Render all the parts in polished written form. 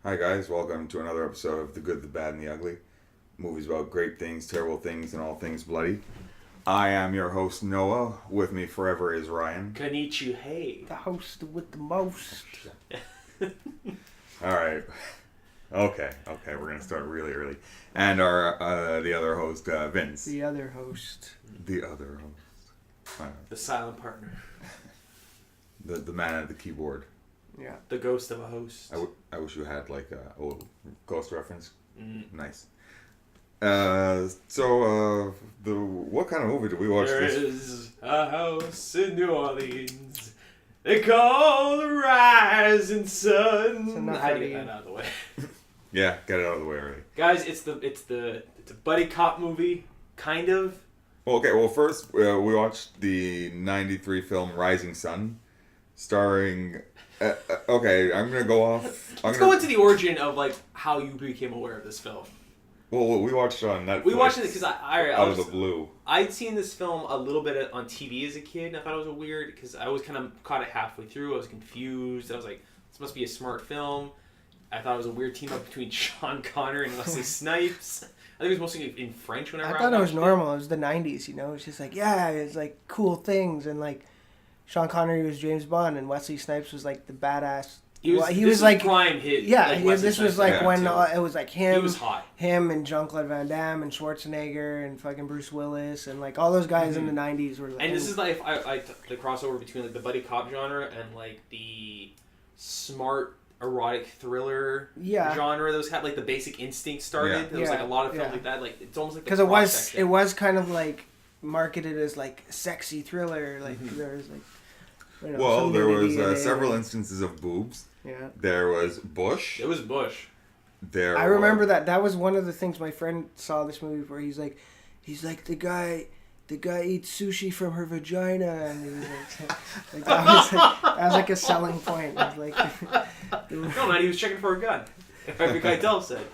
Hi guys, welcome to another episode of The Good, the Bad, and the Ugly. Movies about great things, terrible things, and all things bloody. I am your host, Noah. With me forever is Ryan. Konnichiwa, hey. The host with the most. Alright. Okay, we're going to start really early. And our the other host, Vince. The other host. The other host. The silent partner. The man at the keyboard. Yeah. The ghost of a host. I wish you had like a old ghost reference. Nice. What kind of movie did we watch There this? is a house in New Orleans. They call the rising sun. So not How do you funny. get that out of the way? Yeah, get it out of the way already. Guys, it's a buddy cop movie, kind of. Well, first we watched the '93 film Rising Sun, starring. Okay, I'm gonna go off. Let's go into the origin of like how you became aware of this film. Well, we watched it on Netflix. We watched it because I out was, of the blue. I'd seen this film a little bit on TV as a kid, and I thought it was weird because I was kind of caught it halfway through. I was confused. I was like, this must be a smart film. I thought it was a weird team up between Sean Connery and Wesley Snipes. I think it was mostly in French whenever I thought it was watched normal. It was the 90s, you know? It's just like, yeah, it's like cool things. And like, Sean Connery was James Bond and Wesley Snipes was like the badass. He was like prime hit. Yeah, like Wesley this was Snipes like era, when too. it was like him. He was hot. Him and Jean-Claude Van Damme and Schwarzenegger and fucking Bruce Willis and like all those guys in the 90s were like. And this is like the crossover between like the buddy cop genre and like the smart erotic thriller genre. Those had like the Basic Instinct started. Yeah. There was like a lot of films like that. Like it's almost like because it was kind of like marketed as like sexy thriller. Like there was like. You know, Well, there was nudity in it. several instances of boobs. Yeah. There was Bush. It was Bush. I remember that. That was one of the things my friend saw this movie where he's like the guy eats sushi from her vagina, and he was like that was like a selling point. It was like, No, man, he was checking for a gun. Every Keitel said.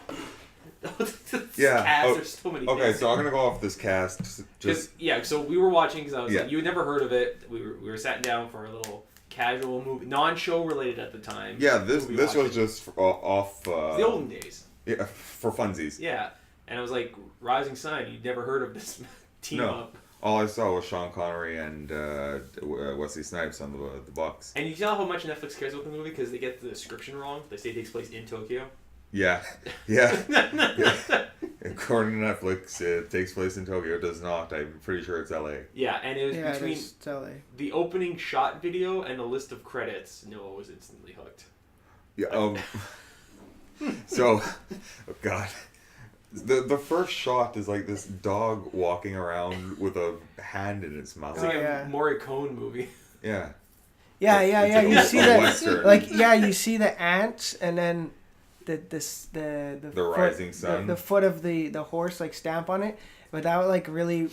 Yeah. Cast, there's so many. Okay, things. so I'm gonna go off this cast. So we were watching because I was Yeah. like, you had never heard of it. We were sat down for a little casual movie, non-show related at the time. Yeah, this movie was watching. just off. It's the olden days. Yeah, for funsies. Yeah, and I was like, Rising Sun. You'd never heard of this team up. All I saw was Sean Connery and Wesley Snipes on the box. And you tell how much Netflix cares about the movie because they get the description wrong. They say it takes place in Tokyo. Yeah. According to Netflix, it takes place in Tokyo. It does not. I'm pretty sure it's LA. Yeah, and it was between it's LA. the opening shot video and the list of credits. Noah was instantly hooked. Yeah. So, oh God, the first shot is like this dog walking around with a hand in its mouth. It's like a Morricone movie. Yeah. Yeah. It's You see that, Western. like, you see the ants, and then the foot, rising sun. the foot of the horse like stamp on it, but that like really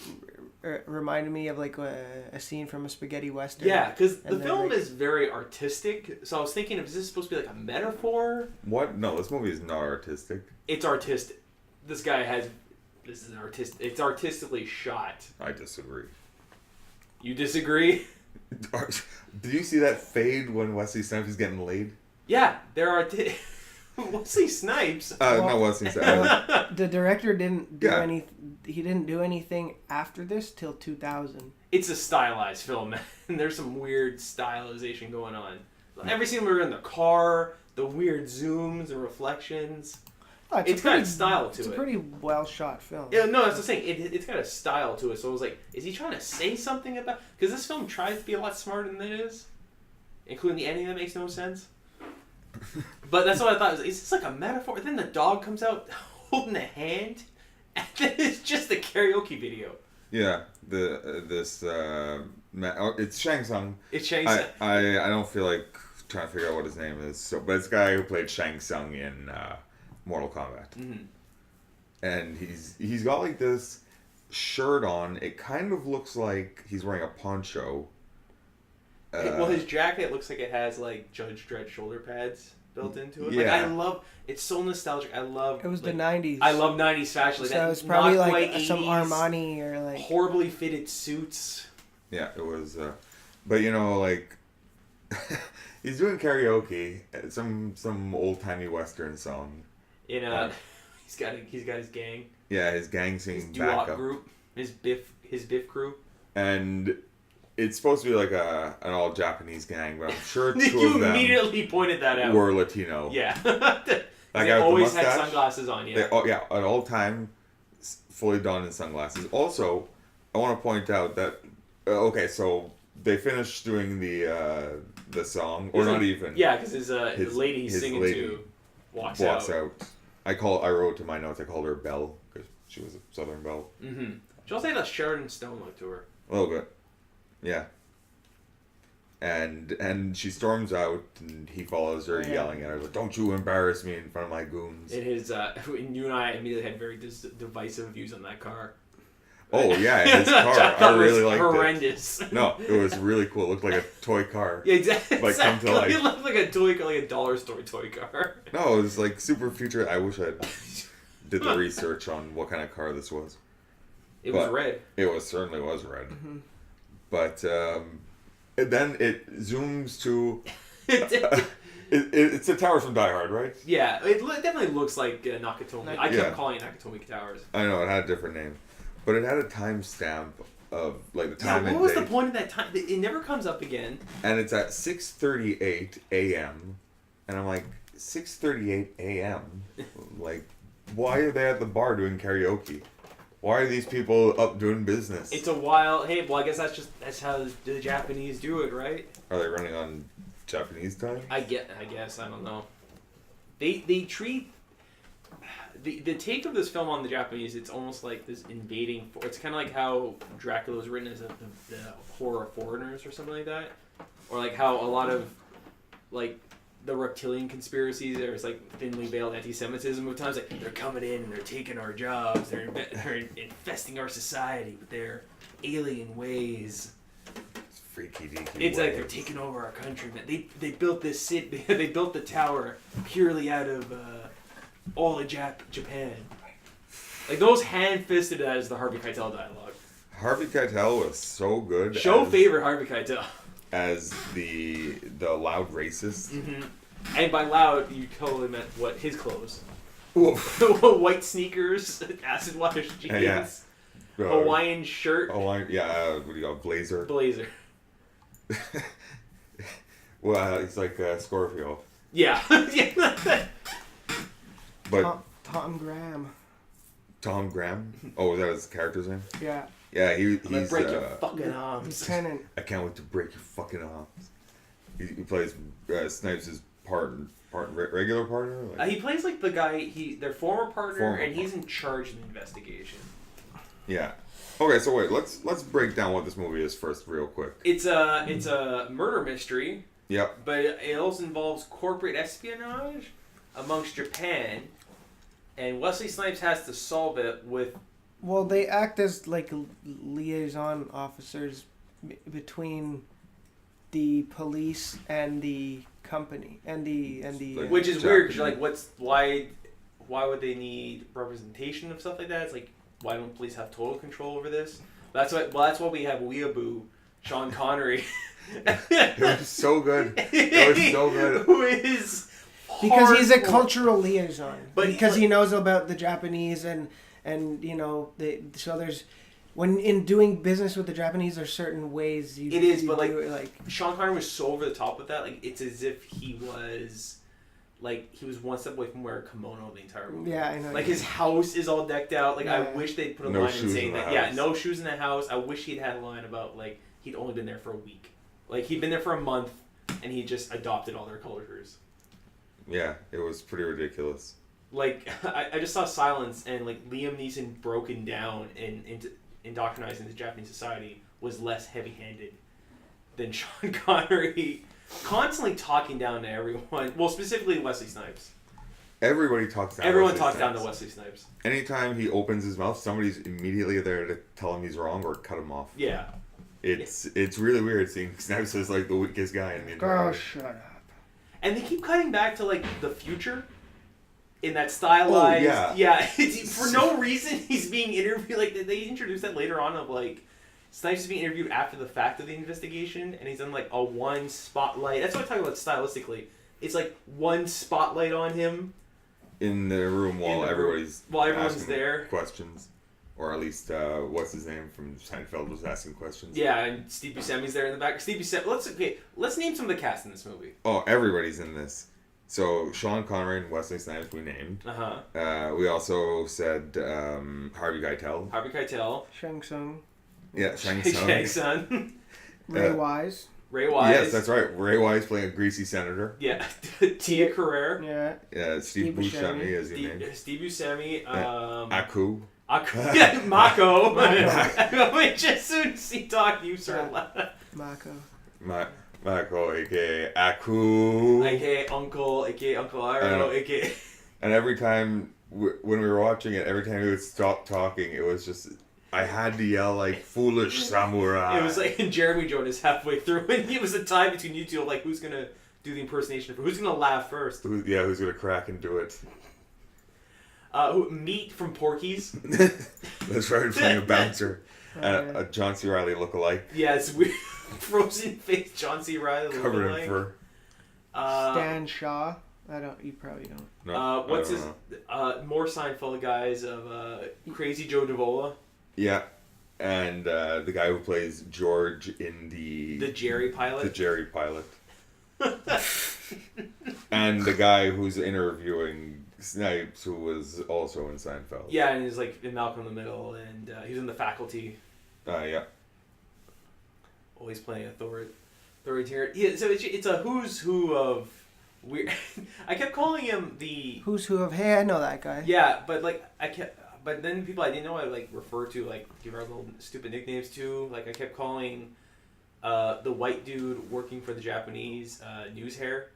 reminded me of like a scene from a spaghetti western. Yeah, because the And then, film like- is very artistic. So I was thinking, is this supposed to be like a metaphor? What? No, this movie is not artistic. It's artistic. This guy has. This is an artist. It's artistically shot. I disagree. You disagree? Did you see that fade when Wesley Snipes is getting laid? Yeah, there are. Wesley Snipes. No, Wesley Snipes. The director didn't do Yeah. any. He didn't do anything after this till 2000. It's a stylized film, and there's some weird stylization going on. Every scene we were in the car, the weird zooms and reflections. Oh, It's got style to It's it. a pretty well shot film. Yeah, no, that's the thing. It's got a style to it. So I was like, is he trying to say something about? Because this film tries to be a lot smarter than it is, including the ending that makes no sense. But that's what I thought. Is this like a metaphor? And then the dog comes out holding a hand, and then it's just a karaoke video. Yeah, it's Shang Tsung. It's Shang I Tsung. I don't feel like trying to figure out what his name is. So, but it's the guy who played Shang Tsung in Mortal Kombat, and he's got like this shirt on. It kind of looks like he's wearing a poncho. Well, his jacket looks like it has like Judge Dredd shoulder pads built into it. Yeah. Like I love. It's so nostalgic. I love. It was like, the 90s. I love 90s fashion. Like So that it's probably not like quite some 80s, Armani or like. horribly fitted suits. Yeah, it was. But you know, like He's doing karaoke, some old timey western song. In he's got his gang. Yeah, his gang His singing doo-wop backup. group. His Biff crew. And it's supposed to be like an all Japanese gang, but I'm sure two You of them immediately pointed that out. were Latino. Yeah. That They guy with always the had mustache, sunglasses on. Yeah. at all time, fully donned in sunglasses. Also, I want to point out that okay, so they finished doing the song, or not even. Yeah, because his lady he's singing lady to walks out. I wrote to my notes. I called her Belle because she was a Southern Belle. Mm-hmm. She also had a Sheridan Stone look to her. A little bit, yeah. And she storms out, and he follows her, yelling at her, like, "Don't you embarrass me in front of my goons!" It is. And you and I immediately had very divisive views on that car. Oh yeah, his car. I really liked horrendous. it. No, it was really cool. It looked like a toy car. Yeah, exactly. Like come to life. It looked like a toy, like a dollar store toy car. No, it was like super future. I wish I did the research on what kind of car this was. It was red. It certainly was red. Mm-hmm. But and then it zooms to. It's the towers from Die Hard, right? Yeah, it definitely looks like Nakatomi. I kept calling it Nakatomi Towers. I know it had a different name, but it had a timestamp of like the time. Yeah, what was the point of that time? It never comes up again. And it's at 6:38 a.m. and I'm like 6:38 a.m. Like, why are they at the bar doing karaoke? Why are these people up doing business? It's a wild. Hey, well, I guess that's how the Japanese do it, right? Are they running on Japanese time? I guess I don't know. They treat the take of this film on the Japanese. It's almost like this invading. It's kind of like how Dracula was written as the horror of foreigners or something like that, or like how a lot of like the reptilian conspiracies. There's like thinly veiled anti-Semitism of times. Like they're coming in and they're taking our jobs. They're infesting our society with their alien ways. Freaky deaky. It's like they're taking over our country, man. They built this city. They built the tower purely out of all of Japan. Like those hand-fisted that as the Harvey Keitel dialogue. Harvey Keitel was so good. Favorite Harvey Keitel. As the loud racist. Mm-hmm. And by loud, you totally meant what his clothes. White sneakers, acid wash jeans, yeah. Hawaiian shirt. Hawaiian, yeah. What do you call it? Blazer? Blazer. Well, he's like Scorpio. Yeah. But Tom Graham. Tom Graham? Oh, was that his character's name? Yeah. Yeah, he's break your fucking arms. Lieutenant. I can't wait to break your fucking arms. He plays Snipes' regular partner. Like, He plays like the guy. Their former partner, and he's in charge of the investigation. Yeah. Okay, so wait, let's break down what this movie is first, real quick. It's a murder mystery. Yep. But it also involves corporate espionage amongst Japan, and Wesley Snipes has to solve it with. Well, they act as like liaison officers between the police and the company and the Like, which is Japanese. weird because why would they need representation of stuff like that? It's like, why don't police have total control over this? That's why we have Weeaboo, Sean Connery. It was so good. It was so good. Who is because he's a hardcore. cultural liaison, But because he knows about the Japanese and you know so there's when in doing business with the Japanese there's certain ways you It is, you but like do it, like Sean Connery was so over the top with that. Like it's as if he was one step away from wearing a kimono the entire movie. yeah, I know. Like his house is all decked out. Like I Yeah. wish they'd put a No line in shoes saying in the that. Yeah, house. no shoes in the house. I wish he'd had a line about like he'd only been there for a week. Like he'd been there for a month, and he just adopted all their cultures. Yeah, it was pretty ridiculous. Like I just saw Silence, and like Liam Neeson broken down and indoctrinized into Japanese society was less heavy-handed than Sean Connery, constantly talking down to everyone. Well, specifically Wesley Snipes. Everybody talks down. Everyone Wesley talks down Snipes. to Wesley Snipes. Anytime he opens his mouth, somebody's immediately there to tell him he's wrong or cut him off. Yeah. It's really weird seeing Snipes as like the weakest guy in the entire. oh, shut up. And they keep cutting back to like the future. In that stylized, Oh, yeah. it's, for no reason he's being interviewed. Like they introduced that later on of like Snipes is being interviewed after the fact of the investigation, and he's on like a one spotlight. That's what I'm talking about stylistically. It's like one spotlight on him in the room while everybody's everyone's there. Questions, or at least what's his name from Seinfeld was asking questions. Yeah, and Steve Buscemi's there in the back. Steve Buscemi. Let's name some of the cast in this movie. Oh, everybody's in this. So Sean Connery and Wesley Snipes we named. We also said Harvey Keitel. Harvey Keitel. Shang Tsung. Yeah, Shang Tsung. Ray Wise. Ray Wise. Yes, that's right. Ray Wise playing a greasy senator. Yeah. Tia Carrere. Yeah. Yeah, Steve Buscemi as you named. Steve Buscemi. Aku. Yeah, Mako. Wait, as soon as he talked, you started laughing. Mako. Mako, aka Aku. AKA Uncle Aro, AKA... And every time, when we were watching it, every time he would stop talking, it was just... I had to yell like, foolish samurai. It was like, and Jeremy Jonas halfway through, and it was a tie between you two, like, who's going to do the impersonation, who's going to laugh first? Who's going to crack and do it? Meat from Porky's. That's right, playing a bouncer. And a John C. Reilly lookalike. Yeah, it's weird. Frozen face John C. Reilly covered in fur. Stan Shaw. You probably don't. No, what's his... more Seinfeld guys of Crazy Joe Davola. Yeah. And the guy who plays George in the Jerry pilot. The Jerry pilot. And the guy who's interviewing Snipes, who was also in Seinfeld. Yeah, and he's like in Malcolm in the Middle, and he's in The Faculty. Yeah. Always playing authoritarian. Yeah, so it's a who's who of weird. I kept calling him the who's who of. Hey, I know that guy. Yeah, but like but then people I didn't know I like refer to, like give our little stupid nicknames to. Like I kept calling the white dude working for the Japanese news hair.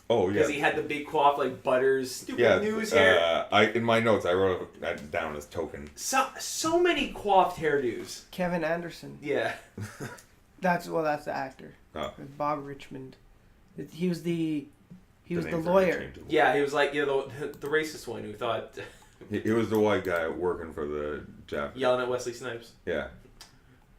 Oh yeah, because he had the big coif like Butters stupid news hair. In my notes I wrote that down as Token. So many coiffed hairdos. Kevin Anderson. Yeah. That's the actor. Oh. Bob Richmond. He was the lawyer. Yeah, he was like the racist one who thought. He was the white guy working for the Japanese. Yelling at Wesley Snipes. Yeah.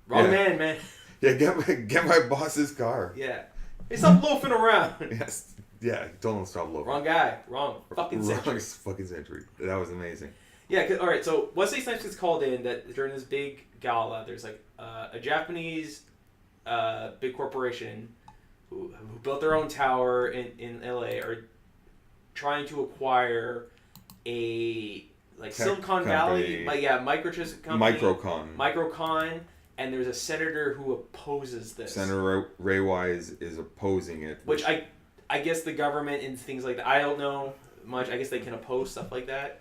Wrong man. Yeah, get my boss's car. Yeah. Hey, stop loafing around. Yes. Yeah, told him to stop loafing. Wrong guy. Wrong fucking century. Wrong fucking century. That was amazing. Yeah, all right, so Wesley Snipes gets called in that during this big gala, there's like a Japanese big corporation who built their own tower in LA are trying to acquire a Silicon Valley, microchip company. Microcon, and there's a senator who opposes this. Senator Ray Wise is opposing it. Which I guess the government and things like that, I don't know much. I guess they can oppose stuff like that.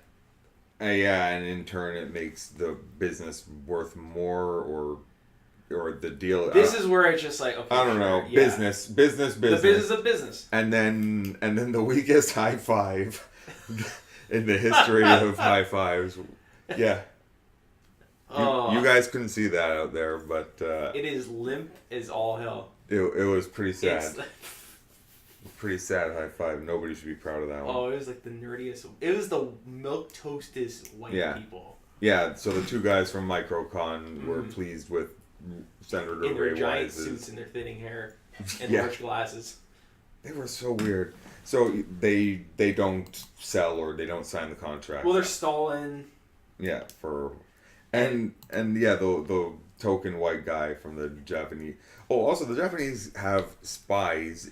Yeah, and in turn it makes the business worth more or the deal. This is where it's just like, okay, I don't know. Yeah. Business. The business of business. And then the weakest high five in the history of high fives. Yeah. You guys couldn't see that out there, but it is limp as all hell. It was pretty sad. Pretty sad high five. Nobody should be proud of that one. Oh, it was like the nerdiest. It was the milk toastest white people. Yeah, so the two guys from Microcon were pleased with Senator Ray Wise. In their giant suits and their thinning hair and large glasses. They were so weird. So they don't sell or they don't sign the contract. Well, they're stalling. Yeah, and the token white guy from the Japanese. Oh, also the Japanese have spies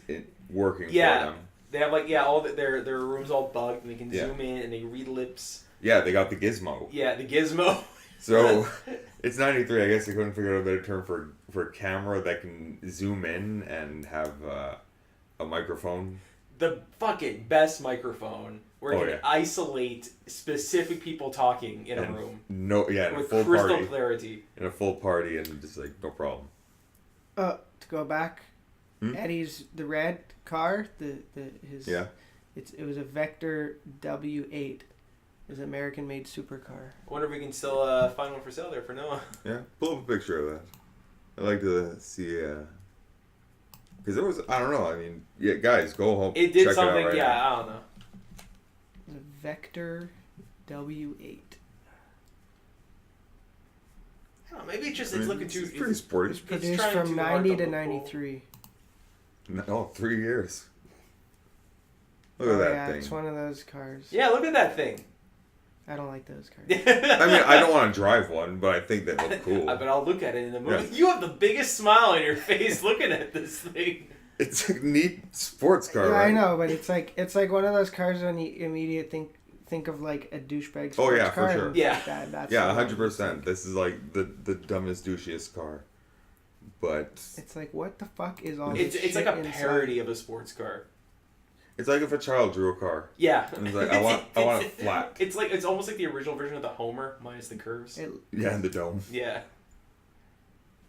working for them. They have all their rooms all bugged and they can zoom in and they read lips. Yeah, they got the gizmo. Yeah, the gizmo. So it's 93. I guess they couldn't figure out a better term for a camera that can zoom in and have a microphone. The fucking best microphone where you can isolate specific people talking in a room. With full crystal party, clarity. In a full party and just like no problem. To go back, Eddie's the red car. It was a Vector W8. It's an American-made supercar. I wonder if we can still find one for sale there for Noah. Yeah, pull up a picture of that. I'd like to see. Because there was, I don't know. I mean, guys, go home. It did check something. It out right now. now. I don't know. It's a Vector W8. I don't know, maybe it's just it's looking too. It's pretty sporty. It's produced from 90 to 93. No, 3 years. Look at that thing. It's one of those cars. Yeah, look at that thing. I don't like those cars. I mean, I don't want to drive one, but I think they look cool. But I'll look at it in the movie. Yeah. You have the biggest smile on your face looking at this thing. It's a neat sports car. Yeah, right? I know, but it's like one of those cars when you immediately think of like a douchebag sports Oh, yeah, for car. sure. and Yeah. like that. That's Yeah, the one. 100%. This is like the dumbest, douchiest car. But It's like, what the fuck is all It's this like shit a inside? parody of a sports car. it's like if a child drew a car. Yeah. And it's like, I want it flat. It's almost like the original version of the Homer minus the curves. Yeah, in the dome. Yeah.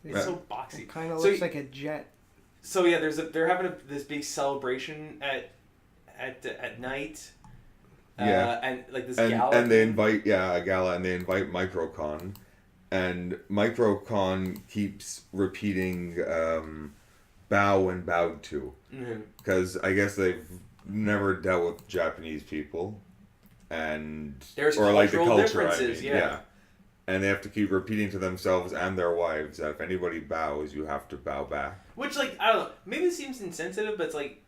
It's so boxy. It kind of So looks like a jet. So yeah, they're having this big celebration at night. Yeah. And like this And, gala. and they invite, a gala, and they invite Microcon. And Microcon keeps repeating bow and bowed to. Because I guess they've never dealt with Japanese people. And There's or like the cultural culture, differences, yeah. And they have to keep repeating to themselves and their wives that if anybody bows, you have to bow back. Which, like, I don't know. Maybe it seems insensitive, but it's like,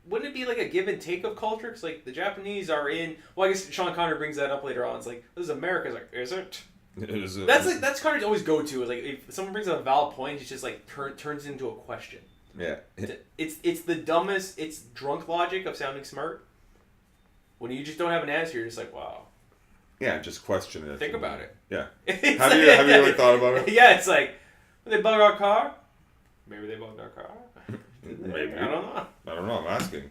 wouldn't it be like a give and take of culture? Because, like, the Japanese are in. Well, I guess Sean Connery brings that up later on. It's like, this is America. It's like, is it? That's Connery's always go to. Is like, if someone brings up a valid point, it's just like turns into a question. Yeah. It's the dumbest. It's drunk logic of sounding smart. When you just don't have an answer, you're just like, wow. Yeah, just question it. Think about it. Yeah. It's Have you really thought about it? Yeah, it's like, did they bug our car? Maybe they bugged our car. Maybe. I don't know. I don't know. I'm asking.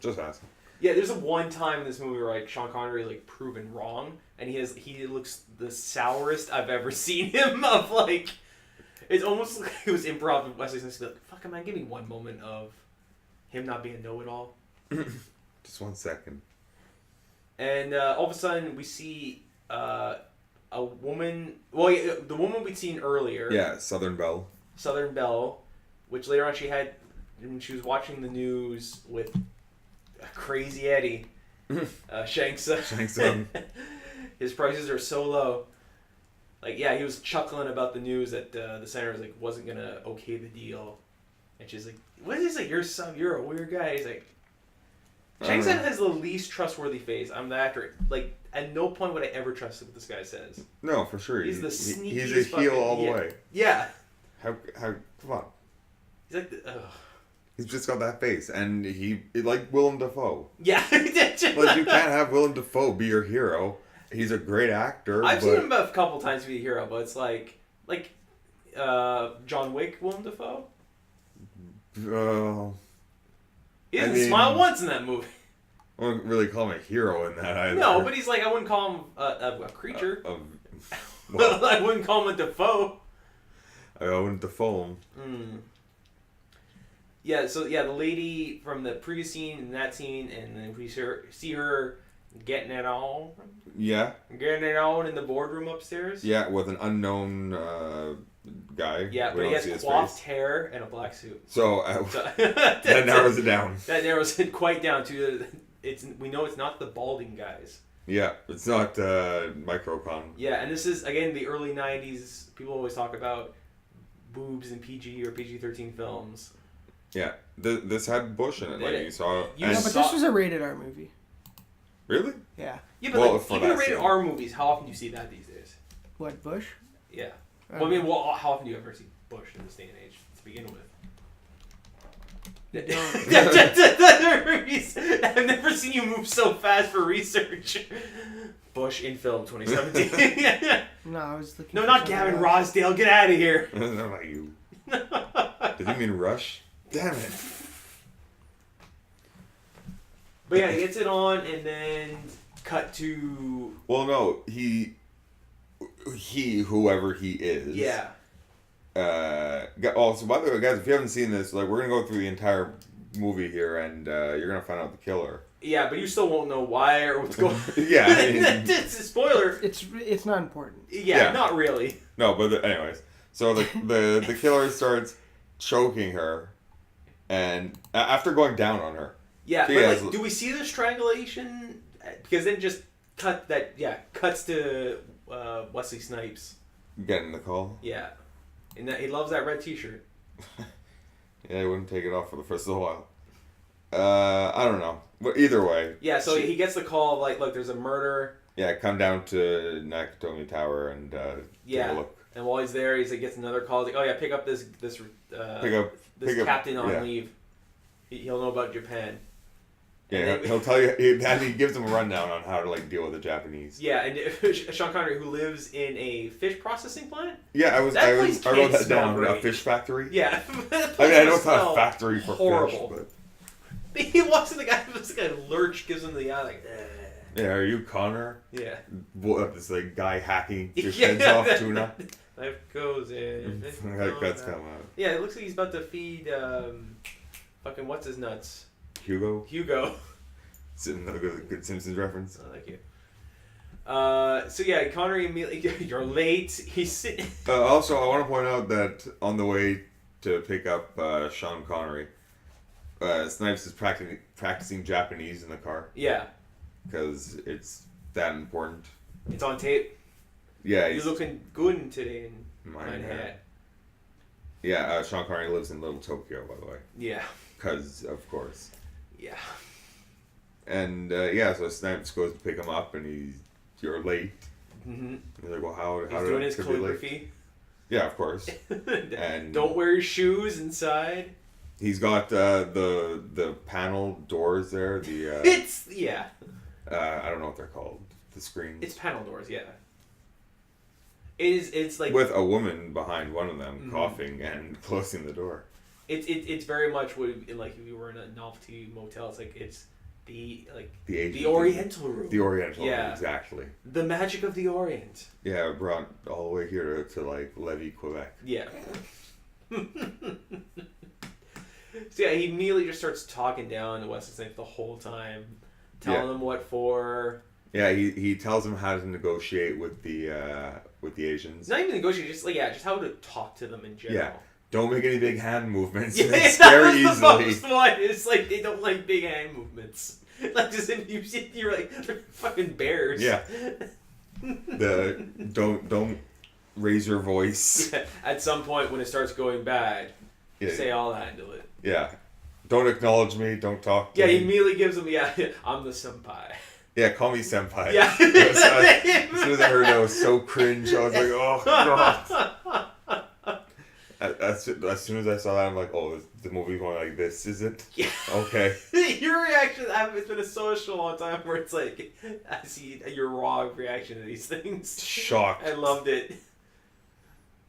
Just asking. Yeah, there's a one time in this movie where like Sean Connery is like proven wrong, and he looks the sourest I've ever seen him. Of like, it's almost like it was improv. And Wesley Snipes like, "Fuck, man, give me one moment of him not being a know-it-all." Just 1 second. And all of a sudden, we see a woman. Well, yeah, the woman we'd seen earlier. Yeah, Southern Belle. Southern Belle, which later on she had when she was watching the news with Crazy Eddie, Shang Tsung. His prices are so low. Like, yeah, he was chuckling about the news that the senator was like wasn't gonna okay the deal, and she's like, "What is this? Like, you're a weird guy." He's like, Shang Tsung has the least trustworthy face. I'm the actor. Like, at no point would I ever trust what this guy says. No, for sure. He's the sneakiest. He's a heel all the way. Yeah. How come on. He's like, He's just got that face, and like Willem Dafoe. yeah. Like, you can't have Willem Dafoe be your hero. He's a great actor. I've seen him a couple times be a hero, but it's like John Wick, Willem Dafoe. He didn't smile once in that movie. I wouldn't really call him a hero in that either. No, but he's like, I wouldn't call him a creature. Well, I wouldn't call him a Dafoe. I wouldn't Dafoe him. Yeah, so yeah, the lady from the previous scene and that scene, and then we see her getting it on. Yeah. Getting it on in the boardroom upstairs. Yeah, with an unknown guy. Yeah, but he has coiffed hair and a black suit. So that narrows it down. That narrows it quite down to we know it's not the balding guys. Yeah, it's not Microcon. Yeah, and this is again the early '90s. People always talk about boobs in PG or PG-13 films. Yeah, this had Bush in it. Like you saw. No, but this was a rated R movie. Really? Yeah. Yeah, but like, even rated R movies, how often do you see that these days? What, Bush? Yeah. Well, I mean, how often do you ever see Bush in this day and age to begin with? I've never seen you move so fast for research. Bush in film 2017. No, I was looking. No, not Gavin Rossdale. Get out of here. Not you. Did he mean Rush? Damn it. But yeah, he gets it on, and then cut to. Well, no, whoever he is. Yeah. So by the way, guys, if you haven't seen this, like, we're gonna go through the entire movie here, and you're gonna find out the killer. Yeah, but you still won't know why or what's going on. Yeah, I mean, it's a spoiler. It's not important. Yeah, not really. No, but anyways, so the killer starts choking her, and after going down on her. Yeah, but like, do we see the strangulation? Because then just cuts to Wesley Snipes. Getting the call. Yeah. And that, he loves that red t-shirt. Yeah, he wouldn't take it off for the first little while. I don't know. But either way. Yeah, so he gets the call of, like, look, there's a murder. Yeah, come down to Nakatomi Tower and take a look. And while he's there, he gets another call. He's like, oh yeah, pick up this captain on leave. He'll know about Japan. Yeah, he'll tell you, and he gives him a rundown on how to like deal with the Japanese. Yeah, and Sean Connery, who lives in a fish processing plant. Yeah, I wrote that down. Great. A fish factory. Yeah, I know it's not a factory for horrible. fish, but he walks in, the guy, this guy lurch gives him the eye like. Yeah, are you Connor? Yeah. This like guy hacking fish heads off tuna. Life goes in. That's come out. Yeah, it looks like he's about to feed fucking what's his nuts. Hugo. It's another good Simpsons reference. Oh, thank you. So yeah, Connery immediately. You're late. He's sitting. Also, I want to point out that on the way to pick up Sean Connery, Snipes is practicing Japanese in the car. Yeah. Because it's that important. It's on tape. Yeah, you're looking good today in my hat. Yeah, Sean Connery lives in Little Tokyo, by the way. Yeah. Because, of course. Yeah. And, so Snipes goes to pick him up, and you're late. Mm-hmm. He's like, well, how he's doing his calligraphy. Yeah, of course. And don't wear your shoes inside. He's got the panel doors there. I don't know what they're called. The screens. It's panel doors, yeah. It's like with a woman behind one of them coughing and closing the door. It's very much like if you were in a novelty motel. It's like it's the Oriental room. The Oriental room, exactly. The magic of the Orient. Yeah, brought all the way here to like Lévis, Quebec. Yeah. So yeah, he immediately just starts talking down to Wesley Snipes the whole time, telling him what for. Yeah, he tells him how to negotiate with the Asians. Not even negotiate, just how to talk to them in general. Yeah, don't make any big hand movements. Yeah, they scare easily. The most one. It's like they don't like big hand movements. Like just if you're like they're fucking bears. Yeah. Don't raise your voice. Yeah. At some point when it starts going bad, say I'll handle it. Yeah. Don't acknowledge me. Don't talk to me. He immediately gives him, I'm the senpai. Yeah, call me senpai. Yeah. As soon as I heard that, I was so cringe. I was like, oh, God. As soon as I saw that, I'm like, oh, the movie's going like this, is it? Yeah. Okay. Your reaction, it's been a social long time where it's like, I see your raw reaction to these things. Shocked. I loved it.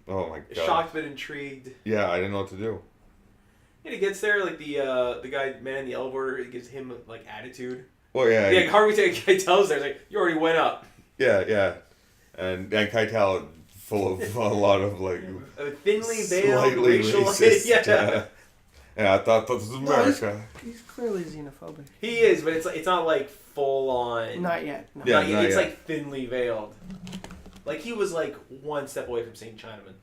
Oh, my God. Shocked but intrigued. Yeah, I didn't know what to do. And he gets there, like the guy man in the elevator, gives him like attitude. Well, yeah. Yeah, Harvey Keitel's there. It's like, you already went up. Yeah. And Keitel full of a lot of like thinly veiled racial. Racist, yeah, I thought this was America. He's clearly xenophobic. He is, but it's not like full on. Not yet. No. Yeah, not it's yet. Like thinly veiled. Like he was like one step away from saying Chinaman.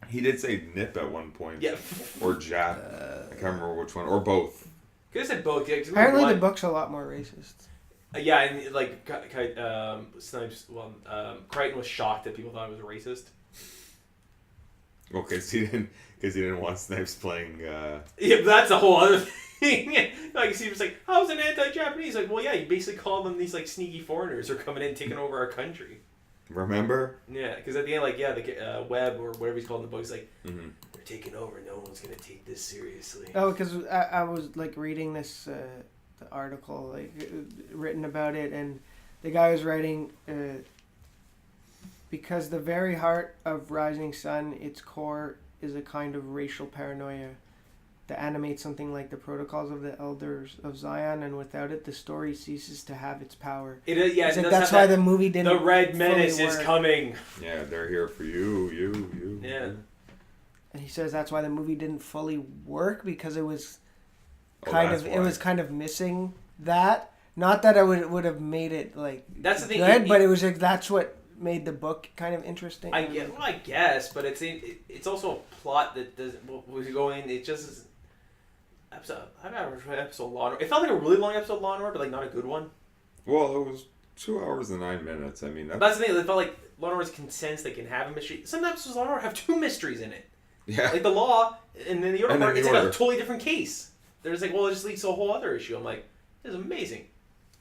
He did say nip at one point. Yeah. Or Jap. I can't remember which one. Or both. Could have said both. Yeah, apparently the book's a lot more racist. Yeah, and like Snipes, Crichton was shocked that people thought it was racist. Well, because he didn't want Snipes playing. Yeah, but that's a whole other thing. Like he was like, "How's an anti-Japanese?" Like, well, yeah, you basically called them these like sneaky foreigners who are coming in, taking over our country. Remember? Yeah, because at the end, like, the Webb or whatever he's called in the book, he's like, "We're taking over. No one's gonna take this seriously." Oh, because I was like reading this the article like written about it, and the guy was writing because the very heart of Rising Sun, its core is a kind of racial paranoia that animates something like the protocols of the Elders of Zion, and without it, the story ceases to have its power. That's why the movie didn't. The Red Menace is coming. Yeah, they're here for you. Yeah. And he says that's why the movie didn't fully work because it was kind of missing that. Not that I would have made it like that's the thing, good, but it was like that's what made the book kind of interesting. I guess, but it's also a plot that doesn't was going. It just is. Episode Law and Order. It felt like a really long episode of Law and Order, but like not a good one. Well, it was 2 hours and 9 minutes. I mean, that's the thing. They felt like Law and Order can sense they can have a mystery. Some episodes of Law and Order have 2 mysteries in it. Yeah. Like the law, and then the order part, it's like a order. totally different case. There's like, well, it just leads to a whole other issue. I'm like, this is amazing.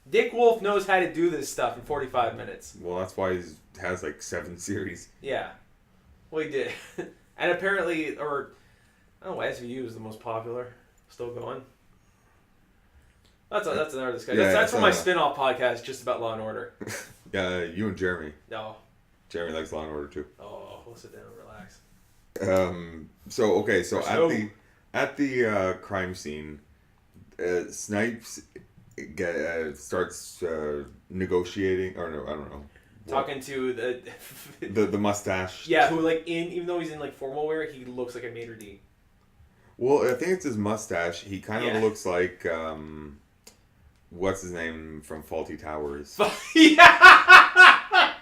Dick Wolf knows how to do this stuff in 45 minutes. Well, that's why he has like 7 series. Yeah. Well, he did. And apparently, or, I don't know, SVU is the most popular. Still going. That's another discussion. Yeah, that's for my spin-off podcast just about Law and Order. Yeah, you and Jeremy. No. Jeremy likes Law and Order too. Oh, we'll sit down and relax. So at the crime scene, Snipes starts negotiating, or no, I don't know. Talking to the mustache. Yeah, who like even though he's in like formal wear, he looks like a maitre d'. Well, I think it's his mustache. He kind of Yeah. looks like what's his name from Faulty Towers. Yeah.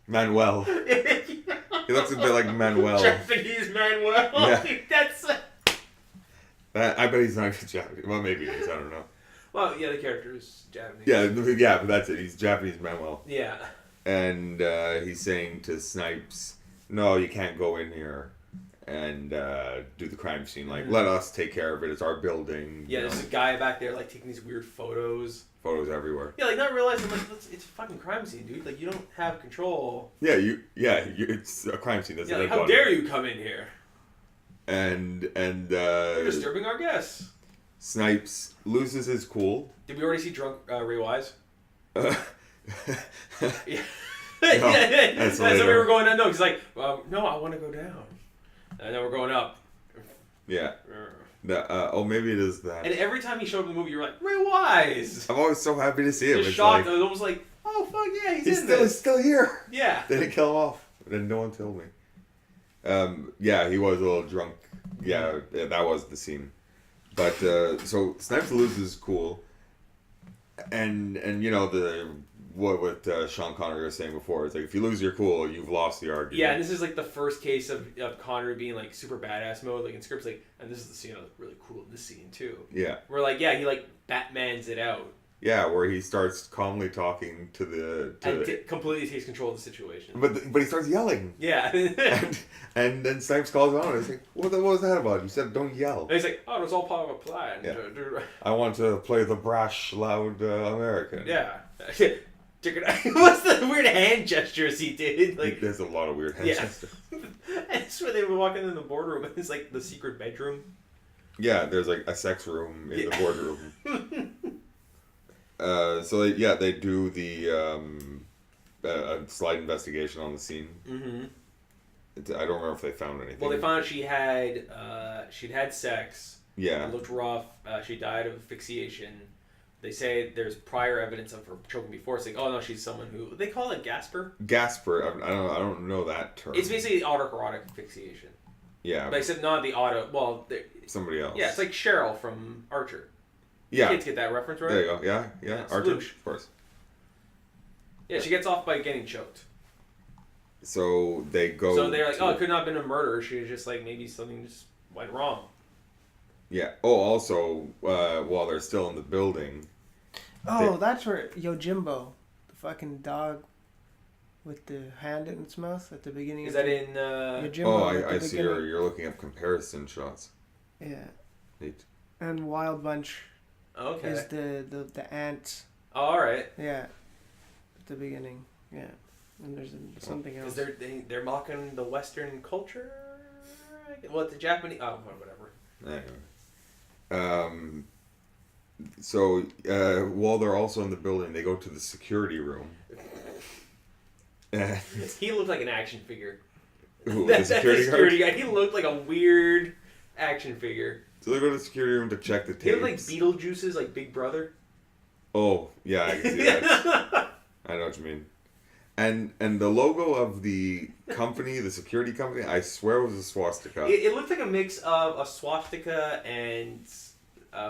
Manuel. He looks a bit like Manuel. Japanese Manuel. Yeah. That's. I bet he's not Japanese. Well, maybe he is. I don't know. Well, yeah, the character is Japanese. Yeah, but that's it. He's Japanese Manuel. Yeah. And he's saying to Snipes, "No, you can't go in here and do the crime scene. Like, let us take care of it. It's our building." Yeah, you there's know, a guy back there like taking these weird photos. photos everywhere. Yeah, like not realizing like it's a fucking crime scene, dude. Like you don't have control. It's a crime scene. That's Yeah, like how dare you come in here? And You're disturbing our guests. Snipes loses his cool. Did we already see drunk Ray Wise? Yeah. Yeah. No, That's what later. we were going on. No, he's like, no, I want to go down. And then we're going up. Yeah. Maybe it is that. And every time he showed up in the movie, you were like, Ray Wise! I'm always so happy to see him. Just It's shocked. like, I was almost like, oh, fuck yeah, he's in he's this. still here. Yeah. They didn't kill him off. Then no one told me. He was a little drunk. Yeah, that was the scene. But so Snipes loses cool, and you know what Sean Connery was saying before. It's like if you lose your cool, you've lost the argument. Yeah, and this is like the first case of Connery being like super badass mode, like in scripts, like, and this is the scene I was really cool in this scene too. Yeah. Where like he like Batmans it out. Yeah, where he starts calmly talking to the completely takes control of the situation. But he starts yelling. Yeah. and then Snipes calls him on. He's like, what was that about? You said don't yell. And he's like, oh, it was all part of a plan. Yeah. I want to play the brash, loud American. Yeah. What's the weird hand gestures he did? Like, there's a lot of weird hand gestures. And it's where they were walking in the boardroom. It's like the secret bedroom. Yeah, there's like a sex room in the boardroom. They do the slide investigation on the scene. Mm-hmm. I don't remember if they found anything. Well, they found out she'd had sex. Yeah. It looked rough. She died of asphyxiation. They say there's prior evidence of her choking before. It's like, oh no, she's someone who they call it Gasper. Gasper. I don't know that term. It's basically autoerotic asphyxiation. Yeah. But except not the auto. Well, somebody else. Yeah, it's like Cheryl from Archer. Yeah. Kids get that reference, right? There you go. Yeah. Archer, of course. Yeah, she gets off by getting choked. So they go. So they're like, oh, it could not have been a murder. She was just like, maybe something just went wrong. Yeah. Oh, also, while they're still in the building. Oh, that's where Yojimbo, the fucking dog with the hand in its mouth at the beginning. Is that in? Yojimbo I see. You're looking up comparison shots. Yeah. Neat. And Wild Bunch. Okay. Is the ants. Oh, all right. Yeah. At the beginning. Yeah. And there's something else. Because they're mocking the Western culture. Well, the Japanese. Oh, whatever. Anyway. So while they're also in the building, they go to the security room. He looked like an action figure. Who, the security guy. He looked like a weird action figure. So they go to the security room to check the tapes. He looked like Beetlejuice's like Big Brother. Oh, yeah, I can see that. I know what you mean. And the logo of the company, the security company, I swear was a swastika. It looked like a mix of a swastika and,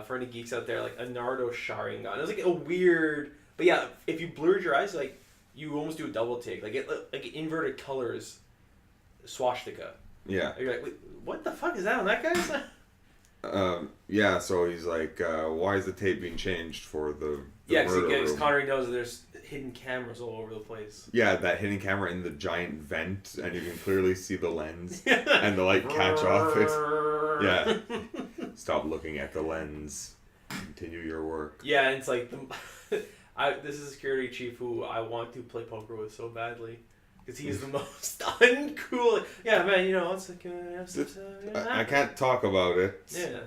for any geeks out there, like a Naruto Sharingan. It was like a weird, but yeah, if you blurred your eyes, like you almost do a double take, like inverted colors, swastika. Yeah. You're like, wait, what the fuck is that on that guy's? Yeah, so he's like, why is the tape being changed for the Yeah, murder because room? Connery knows that there's hidden cameras all over the place. Yeah, that hidden camera in the giant vent, and you can clearly see the lens and the light catch off it. Yeah. Stop looking at the lens. Continue your work. Yeah, and it's like, this is a security chief who I want to play poker with so badly. Because he's the most uncool. Yeah, man, it's like... I can't talk about it. Yeah.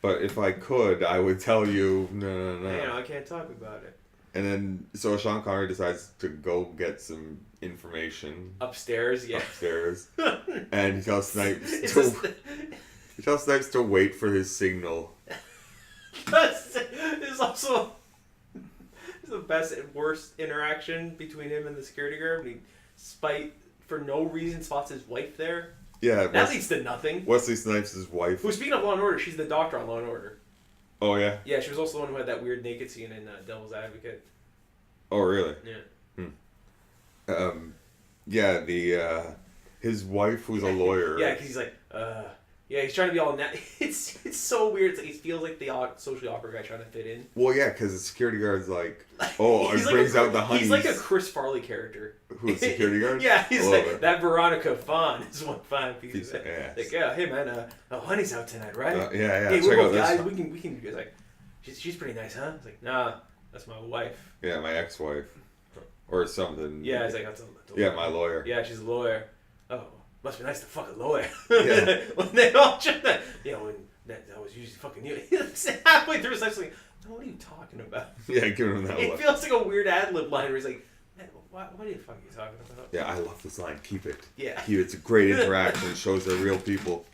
But if I could, I would tell you, no. I can't talk about it. And then, so Sean Connery decides to go get some information. Upstairs. And he tells Snipes to wait for his signal. There's also the best and worst interaction between him and the security guard. He, for no reason, spots his wife there. Yeah. That leads to nothing. Wesley Snipes' wife. Who, speaking of Law & Order, she's the doctor on Law & Order. Oh, yeah? Yeah, she was also the one who had that weird naked scene in Devil's Advocate. Oh, really? Yeah. Yeah, his wife was a lawyer. Yeah, because he's like, he's trying to be all it's so weird. It's like he feels like the socially awkward guy trying to fit in. Well, yeah, because the security guard's like, it brings out the honeys. He's like a Chris Farley character. Who's the security guard? Yeah, he's like, that Veronica Fawn is one fine piece of ass. Like, yeah, hey man, honey's out tonight, right? Yeah. Hey, check we're out both this. guys. We can. He's like, she's pretty nice, huh? It's like, nah, that's my wife. Yeah, my ex-wife. Or something. Yeah, it's like, that's a yeah, my lawyer. Yeah, she's a lawyer. Oh, must be nice to fuck a lawyer. Yeah. When they all check that, when that was usually fucking you. Halfway through, it's actually, what are you talking about? Yeah, giving him that It look. feels like a weird ad-lib line where he's like, man, what are you fucking talking about? Yeah, I love this line. Keep it. Yeah. Keep it. It's a great interaction. It shows they're real people.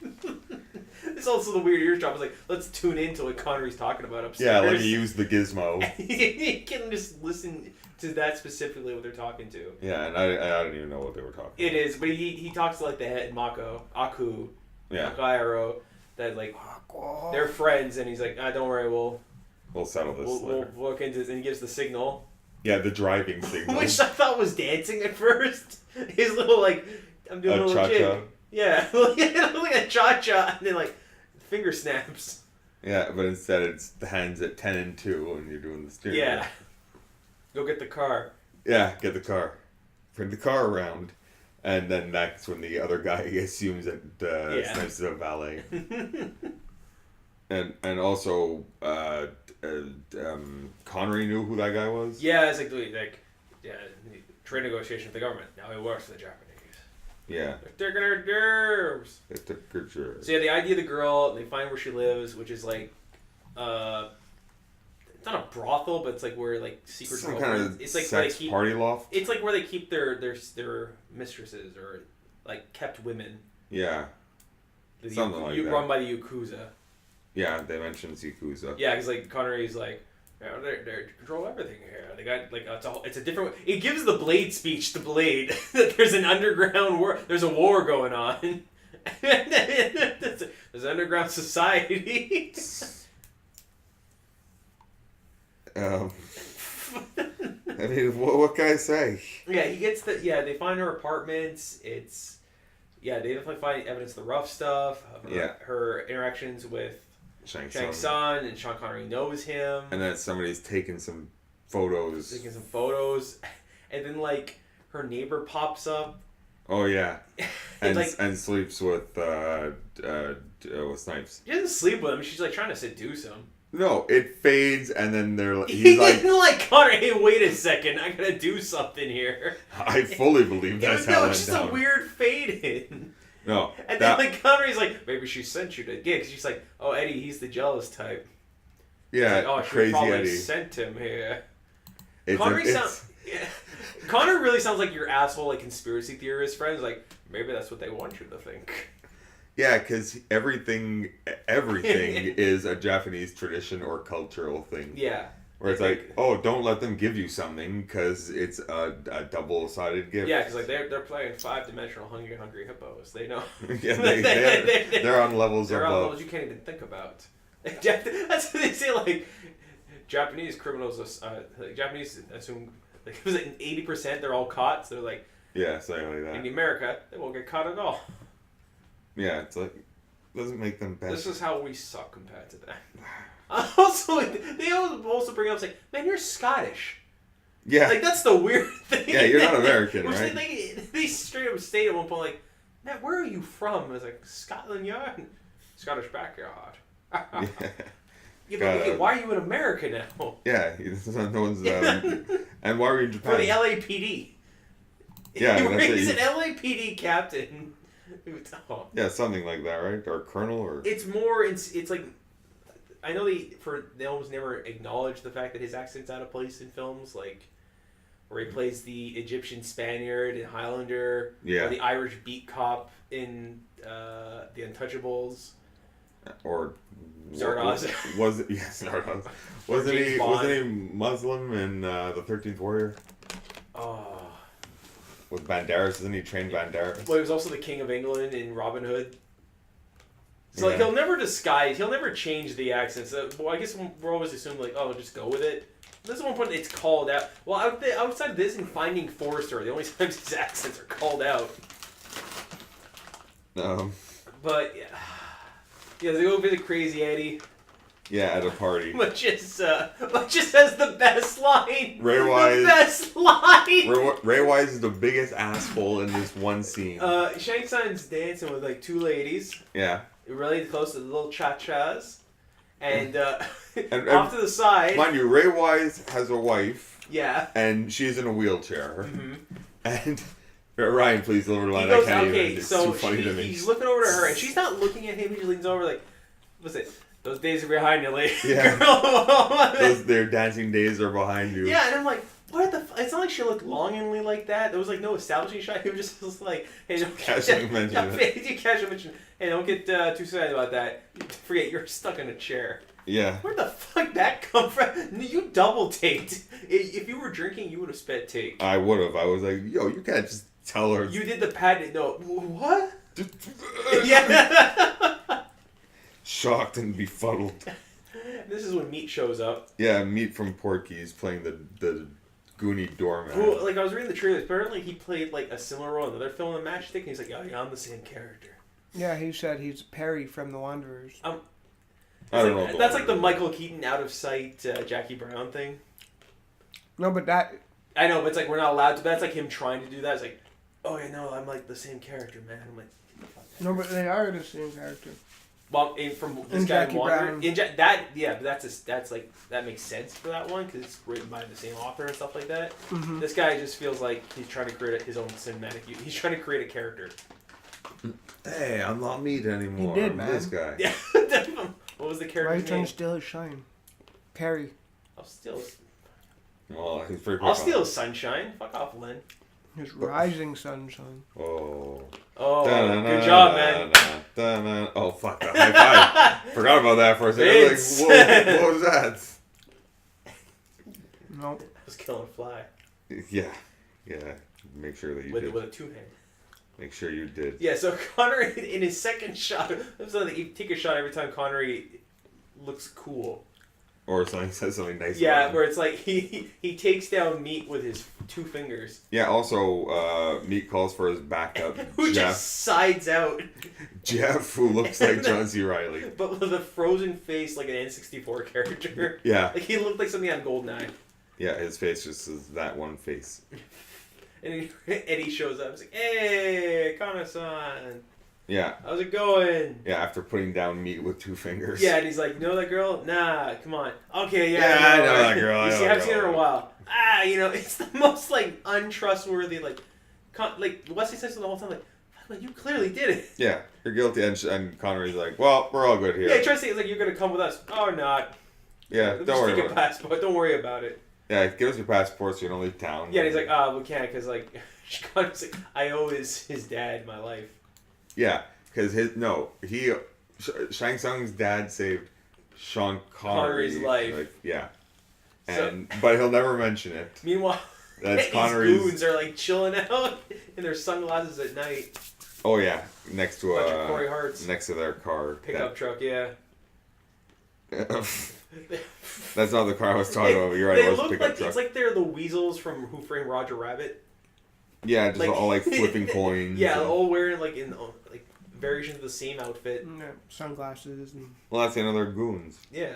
It's also the weird eardrop. It's like, let's tune in to what Connery's talking about upstairs. Yeah, let me use the gizmo. You can just listen to that specifically what they're talking to. Yeah, and I don't even know what they were talking about. It is, but he talks to like the head Aku, Yeah. Akairo, that like they're friends, and he's like, don't worry, we'll settle this later. We'll look into this, and he gives the signal. Yeah, the driving signal. Which I thought was dancing at first. His little like, I'm doing a little cha-cha. jig. Yeah, like a cha-cha, and then like finger snaps. Yeah, but instead it's the hands at 10 and 2 and you're doing the steering. Yeah. Go get the car. Yeah, get the car. Bring the car around. And then that's when the other guy assumes that Snipes is a valet. and also, Connery knew who that guy was? Yeah, it's like trade negotiation with the government. Now he works for the Japanese. Yeah. They're taking our germs. They took good germs. So yeah, the idea of the girl, they find where she lives, which is like, it's not a brothel, but it's like where like secret. Some kind of it's like sex party loft. It's like where they keep their mistresses or like kept women. Yeah. Something like that. Run by the Yakuza. Yeah, they mentioned Yakuza. Yeah, because like Connery's like, they control everything here. They got like it's a different. It gives the Blade speech to Blade that there's an underground war. There's a war going on. There's an underground society. I mean, what can I say? Yeah, he gets the. Yeah, they find her apartments. It's. Yeah, they definitely find evidence of the rough stuff. Of her interactions with Shang Tsung, and Sean Connery knows him. And then somebody's taking some photos. And then like her neighbor pops up. Oh yeah, and like, and sleeps with Snipes. She doesn't sleep with him. She's like trying to seduce him. No, it fades, and then he's like, like Connor. Hey, wait a second, I gotta do something here. I fully believe that's how it went it's just down. a weird fade in. No, and then like Connery's like, maybe she sent you to gig. She's like, oh Eddie, he's the jealous type. Yeah, like, oh, she crazy probably Eddie sent him here. Connor really sounds like your asshole like conspiracy theorist friends. Like maybe that's what they want you to think. Yeah, because everything is a Japanese tradition or cultural thing. Yeah. Where it's like, oh, don't let them give you something because it's a double-sided gift. Yeah, because like they're playing 5-dimensional hungry hippos. They know. Yeah, they're on levels they're above. on levels you can't even think about. That's what they say. Like Japanese criminals, like Japanese assume like it was like 80% they're all caught. So they're like, yeah, something like that. In America, they won't get caught at all. Yeah, it's like doesn't make them better. This is how we suck compared to that. Also, they also bring up, it's like, man, you're Scottish. Yeah. Like, that's the weird thing. Yeah, you're not American, Which right? They straight up state at one point, like, Matt, where are you from? I was like, Scotland Yard? Scottish backyard. Yeah. Yeah, but okay, why are you in America now? Yeah, no one's. And why are you in Japan? For the LAPD. Yeah, he's an LAPD captain. Oh. Yeah, something like that, right? Or colonel, or. It's more. It's like, I know they almost never acknowledge the fact that his accent's out of place in films, like where he plays the Egyptian Spaniard in Highlander, or the Irish beat cop in The Untouchables. Or Zardoz. Was it? Yes, Zardoz. Wasn't he Muslim in the 13th Warrior? Oh. With Banderas, isn't he trained Banderas? Well, he was also the King of England in Robin Hood. So like he'll never disguise, he'll never change the accents. Well, I guess we're always assuming like, oh, just go with it. This is one point it's called out. Well, outside of this and Finding Forrester, the only times his accents are called out. But yeah, they go visit Crazy Eddie. Yeah, at a party. Which just has the best line. Ray Wise. The best line. Ray Wise is the biggest asshole in this one scene. Shang Tsung's dancing with like two ladies. Yeah. Really close to the little cha-chas. And, and off to the side. Mind you, Ray Wise has a wife. Yeah. And she's in a wheelchair. Mm-hmm. And Ryan, please deliver the line. I can't even. It's too funny to me. He's looking over to her, and she's not looking at him. He leans over like, what's it? Those days are behind you, lady. Yeah. Their dancing days are behind you. Yeah, and I'm like, what the? It's not like she looked longingly like that. There was like no establishing shot. He was just like, hey, don't casually mention it. Hey, don't get too sad about that. Forget you're stuck in a chair. Yeah. Where the fuck that come from? You double taked. If you were drinking, you would have sped take. I would have. I was like, yo, you can't just tell her. You did the patent. No, what? Yeah. Shocked and befuddled. This is when Meat shows up. Yeah, Meat from Porky's playing the Goonie doorman. Who, like, I was reading the trailers. Apparently, he played like a similar role in another film in Matchstick, and he's like, "Oh, yeah, I'm the same character." Yeah, he said he's Perry from The Wanderers. I don't know. That's like the Michael Keaton out of sight Jackie Brown thing. No, but that. I know, but it's like we're not allowed to. That's like him trying to do that. It's like, oh yeah, no, I'm like the same character, man. I'm like, no, but they are the same character. Well, from this guy Jackie Brown. But that's like that makes sense for that one because it's written by the same author and stuff like that. Mm-hmm. This guy just feels like he's trying to create his own cinematic. He's trying to create a character. Hey, I'm not Meat anymore. He did, I'm man. This guy. Yeah. What was the character? Why are you trying to steal his shine? Perry. I'll steal. Well, he's pretty. I'll steal his sunshine. Fuck off, Len. His rising sunshine. Oh. Oh, good job, man. Oh, fuck. The high five. Forgot about that for a second. I was like, whoa, what was that? No. I was killing a fly. Yeah. Make sure that you did. With a two-hand. Make sure you did. Yeah, so Connery, in his second shot, you take a shot every time Connery looks cool. Or something says something nice. Yeah, where it's like he takes down Meat with his two fingers. Yeah, also, Meat calls for his backup, who Jeff. Just sides out. Jeff, who looks like John C. Reilly. But with a frozen face like an N64 character. Yeah. Like he looked like something on GoldenEye. Yeah, his face just is that one face. And Eddie shows up. He's like, hey, Kana-san. Yeah. How's it going? Yeah, after putting down Meat with two fingers. Yeah, and he's like, you know that girl? Nah, come on. Okay, yeah. Yeah, I know that girl. I haven't seen her in a while. It's the most, like, untrustworthy, like Wesley says the whole time, like, fuck, you clearly did it. Yeah, you're guilty. And Connery's like, well, we're all good here. Yeah, he tries to say, it's like, you're going to come with us. Oh, not. Yeah, don't worry about it. Passport. Don't worry about it. Yeah, give us your passport so you don't leave town. Yeah, and he's like, we can't, because, like, I owe his dad my life. Yeah, because Shang Tsung's dad saved Sean Connery's life. Like, yeah. But he'll never mention it. Meanwhile, That's Connery's goons are like chilling out in their sunglasses at night. Oh yeah, next to Corey Hart's next to their car. Pickup truck, yeah. That's not the car I was talking about. You're right. They it was look a pickup like truck. it's like they're the weasels from Who Framed Roger Rabbit. Yeah, just all like flipping coins. Yeah, all wearing like variations of the same outfit. Yeah, sunglasses and. Well, that's another goons. Yeah.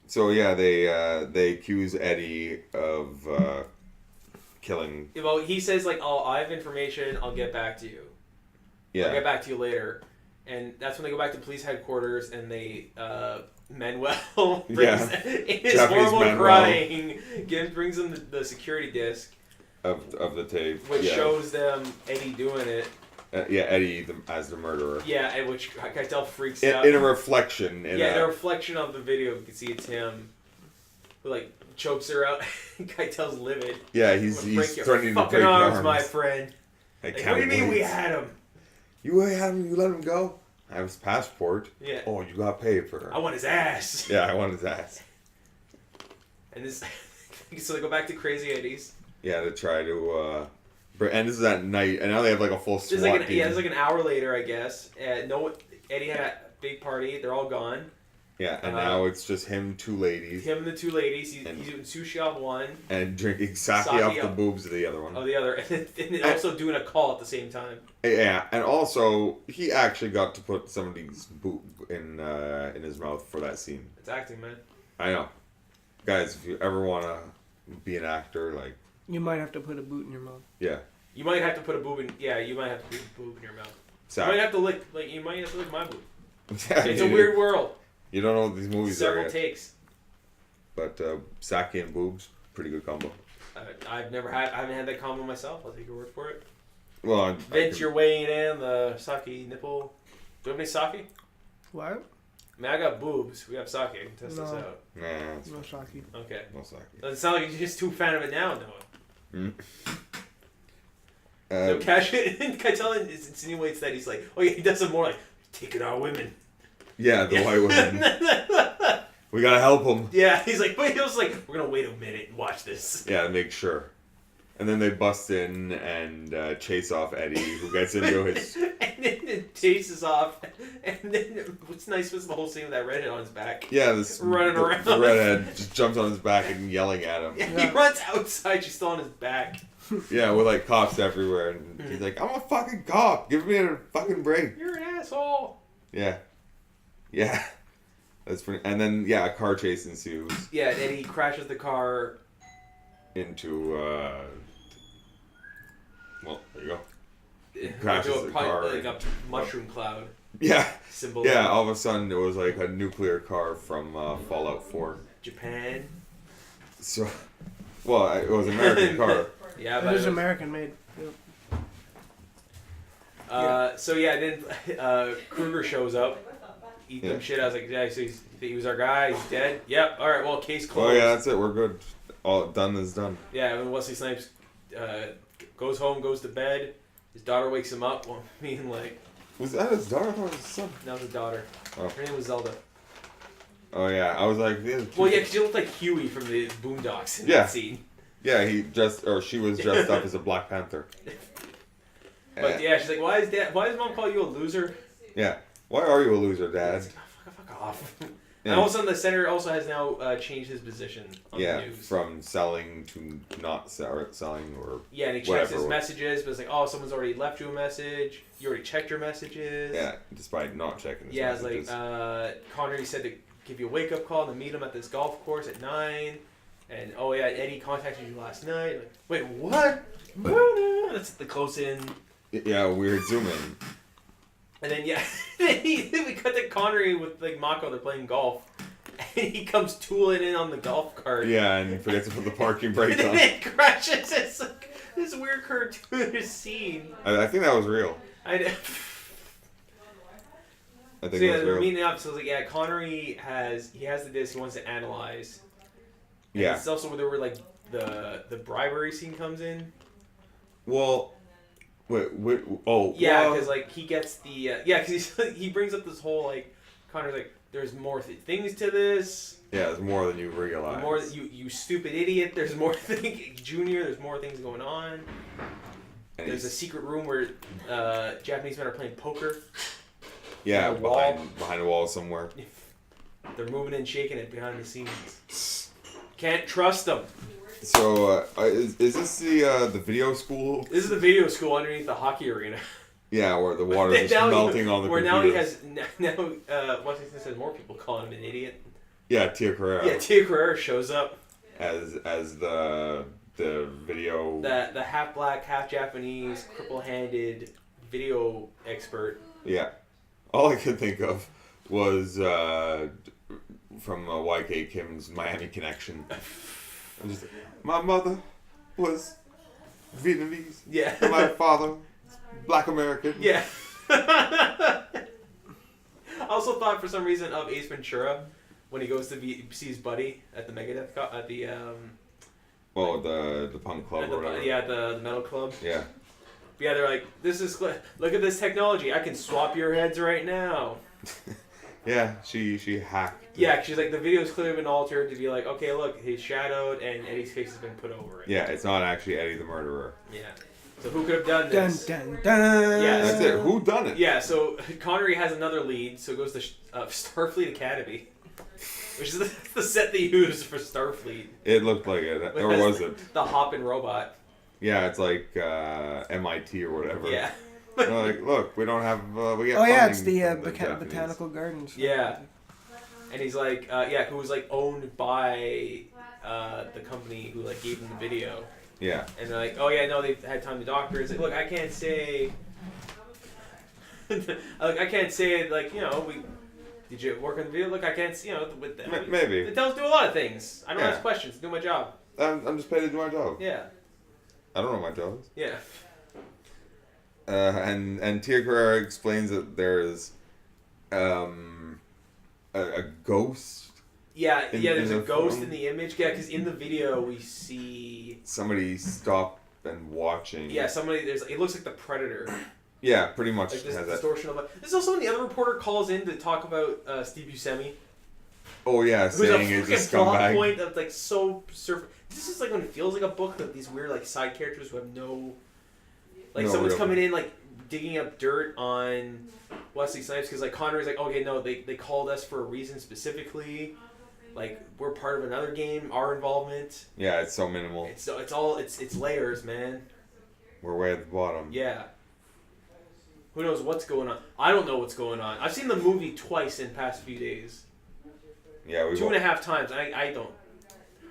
So yeah, they accuse Eddie of killing. Well, he says like, "Oh, I have information. I'll get back to you. Yeah. I'll get back to you later." And that's when they go back to police headquarters and they Manuel brings in his Japanese horrible Manuel. crying. Brings them the security disc Of the tape. which shows them Eddie doing it. Eddie as the murderer. Yeah, and which Keitel freaks out. In a reflection. In a reflection of the video, you can see it's him who like chokes her out. Keitel's livid. Yeah, he's threatening to break your arms. My friend. Like, what do you mean we had him? You had him. You let him go. I have his passport. Yeah. Oh, you got paid for it. I want his ass. Yeah, I want his ass. And this, so they go back to Crazy Eddie's. Yeah, to try to. And this is at night, and now they have like a full SWAT team. It's like an hour later, I guess. Eddie had a big party. They're all gone. Yeah, and now it's just him, two ladies. Him and the two ladies. He's eating sushi off one. And drinking sake off the boobs of the other one. Of the other. And also doing a call at the same time. Yeah, and also, he actually got to put somebody's boob in his mouth for that scene. It's acting, man. I know. Guys, if you ever want to be an actor, like... You might have to put a boot in your mouth. Yeah. You might have to put a boob in... Yeah, you might have to put a boob in your mouth. Sack. You might have to lick... Like, you might have to lick my boob. Yeah, it's a weird world. You don't know what these movies Several are yet. takes. But sake and boobs, pretty good combo. I haven't had that combo myself. I'll take your word for it. Well, Vince, you're weighing in the sake nipple. Do you have any sake? What? I mean, I got boobs. We have sake. I can test this out. Nah, no sake. Okay. No sake. Doesn't sound like you're just too fan of it now, Noah. Mm. So Keitel insinuates that he's like, oh yeah, he does some more like, taking our women. Yeah, the white women. We gotta help him. Yeah, he's like, but he was like, we're gonna wait a minute and watch this. Yeah, to make sure. And then they bust in and chase off Eddie, who gets into his... And then it chases off. And then what's nice was the whole scene with that redhead on his back. Yeah, this running around. The redhead just jumps on his back and yelling at him. Yeah, he runs outside, she's still on his back. Yeah, with like cops everywhere. And he's like, I'm a fucking cop. Give me a fucking break. You're an asshole. Yeah. Yeah. That's pretty... And then, yeah, a car chase ensues. Yeah, and Eddie crashes the car into, well, there you go. It crashes the car. Like a mushroom cloud. Yeah. Symbol. Yeah, all of a sudden it was like a nuclear car from Fallout 4. Japan. So, well, it was an American car. Yeah, It but was American made. Yep. So yeah, then Kruger shows up, eat them shit. I was like, yeah, so he was our guy. He's dead. Yep. All right. Well, case closed. Oh yeah, that's it. We're good. All done is done. Yeah. And Wesley Snipes goes home, goes to bed. His daughter wakes him up. Well, I mean, like. Was that his daughter? I thought it was his son. That was his daughter. Oh. Her name was Zelda. Oh yeah, I was like. Well, yeah, because she looked like Huey from the Boondocks in Yeah. that scene. Yeah, she was dressed up as a Black Panther. But yeah, she's like, why does mom call you a loser? Yeah. Why are you a loser, Dad? Fuck off. Yeah. And all of a sudden, the senator also has now changed his position on the news. From selling to not selling or yeah, and he checks his messages, but it's like, oh, someone's already left you a message. You already checked your messages. Yeah, despite not checking his messages. Yeah, it's like Connery said to give you a wake-up call to meet him at this golf course at 9. And, oh yeah, Eddie contacted you last night. Like, wait, what? That's the close-in. Yeah, weird zoom in. And then, yeah, we cut to Connery with, like, Mako. They're playing golf. And he comes tooling in on the golf cart. Yeah, and he forgets to put the parking brake on. And then it crashes. It's like this weird cartoonish scene. I think that was real. I think it was real. Meeting up, so it's like, yeah, Connery has the disc he wants to analyze. And yeah. It's also where like the bribery scene comes in. Well, wait, oh. Yeah, because like he gets the because he brings up this whole like Connor's like there's more things to this. Yeah, there's more than you realize. More you stupid idiot. There's more Junior. There's more things going on. And there's a secret room where Japanese men are playing poker. Yeah, behind a wall somewhere. They're moving and shaking it behind the scenes. Can't trust them. So, is this the video school? This is the video school underneath the hockey arena. Yeah, where the water is melting on the where computers. now Washington says more people calling him an idiot. Yeah, Tia Carrera. Yeah, Tia Carrera shows up as the video. The half black, half Japanese, cripple-handed video expert. Yeah, all I could think of was from YK Kim's Miami Connection. I'm just like, my mother was Vietnamese. Yeah. And my father, Black American. Yeah. I also thought for some reason of Ace Ventura when he goes to see his buddy at the Megadeth at the the punk club or whatever. Yeah, the metal club. Yeah. But yeah, they're like, look at this technology. I can swap your heads right now. Yeah, she hacked. Yeah, she's like, the video's clearly been altered to be like, okay, look, he's shadowed and Eddie's face has been put over it. Yeah, it's not actually Eddie the murderer. Yeah. So who could have done this? Dun, dun, dun. Yeah, that's it. Who done it? Yeah, so Connery has another lead, so it goes to Starfleet Academy, which is the set they used for Starfleet. It looked like it, or was it? The Hoppin' robot. Yeah, it's like MIT or whatever. Yeah. They're like, look, we don't have. We get. Oh yeah, it's funding the from Japanese. botanical gardens. Yeah. And he's like, who was like owned by the company who like gave him the video. Yeah. And they're like, oh yeah, no, they've had time to doctor. It's like, look, I can't say. I can't say like, did you work on the video? Look, I can't, with them. Maybe. It tells do a lot of things. I don't ask questions. Do my job. I'm just paid to do my job. Yeah. I don't know what my job is. Yeah. And Tia Carrera explains that there's a ghost. Yeah, there's a ghost film. in the image. Yeah, because in the video we see somebody stop and watching. Yeah, it looks like the Predator. Yeah, pretty much. Like this has distortion of it. This is also when the other reporter calls in to talk about Steve Buscemi. Oh yeah, saying he's it's a a plot scumbag. point of like so surface. This is like when it feels like a book that these weird like side characters who have no. Like someone's coming in like digging up dirt on Wesley Snipes because like Connery's like, okay, no, they called us for a reason specifically. Like we're part of another game. Our involvement. Yeah, it's so minimal. It's layers, man. We're way at the bottom. Yeah. Who knows what's going on? I don't know what's going on. I've seen the movie twice in the past few days. Yeah, we 2.5 times. I don't.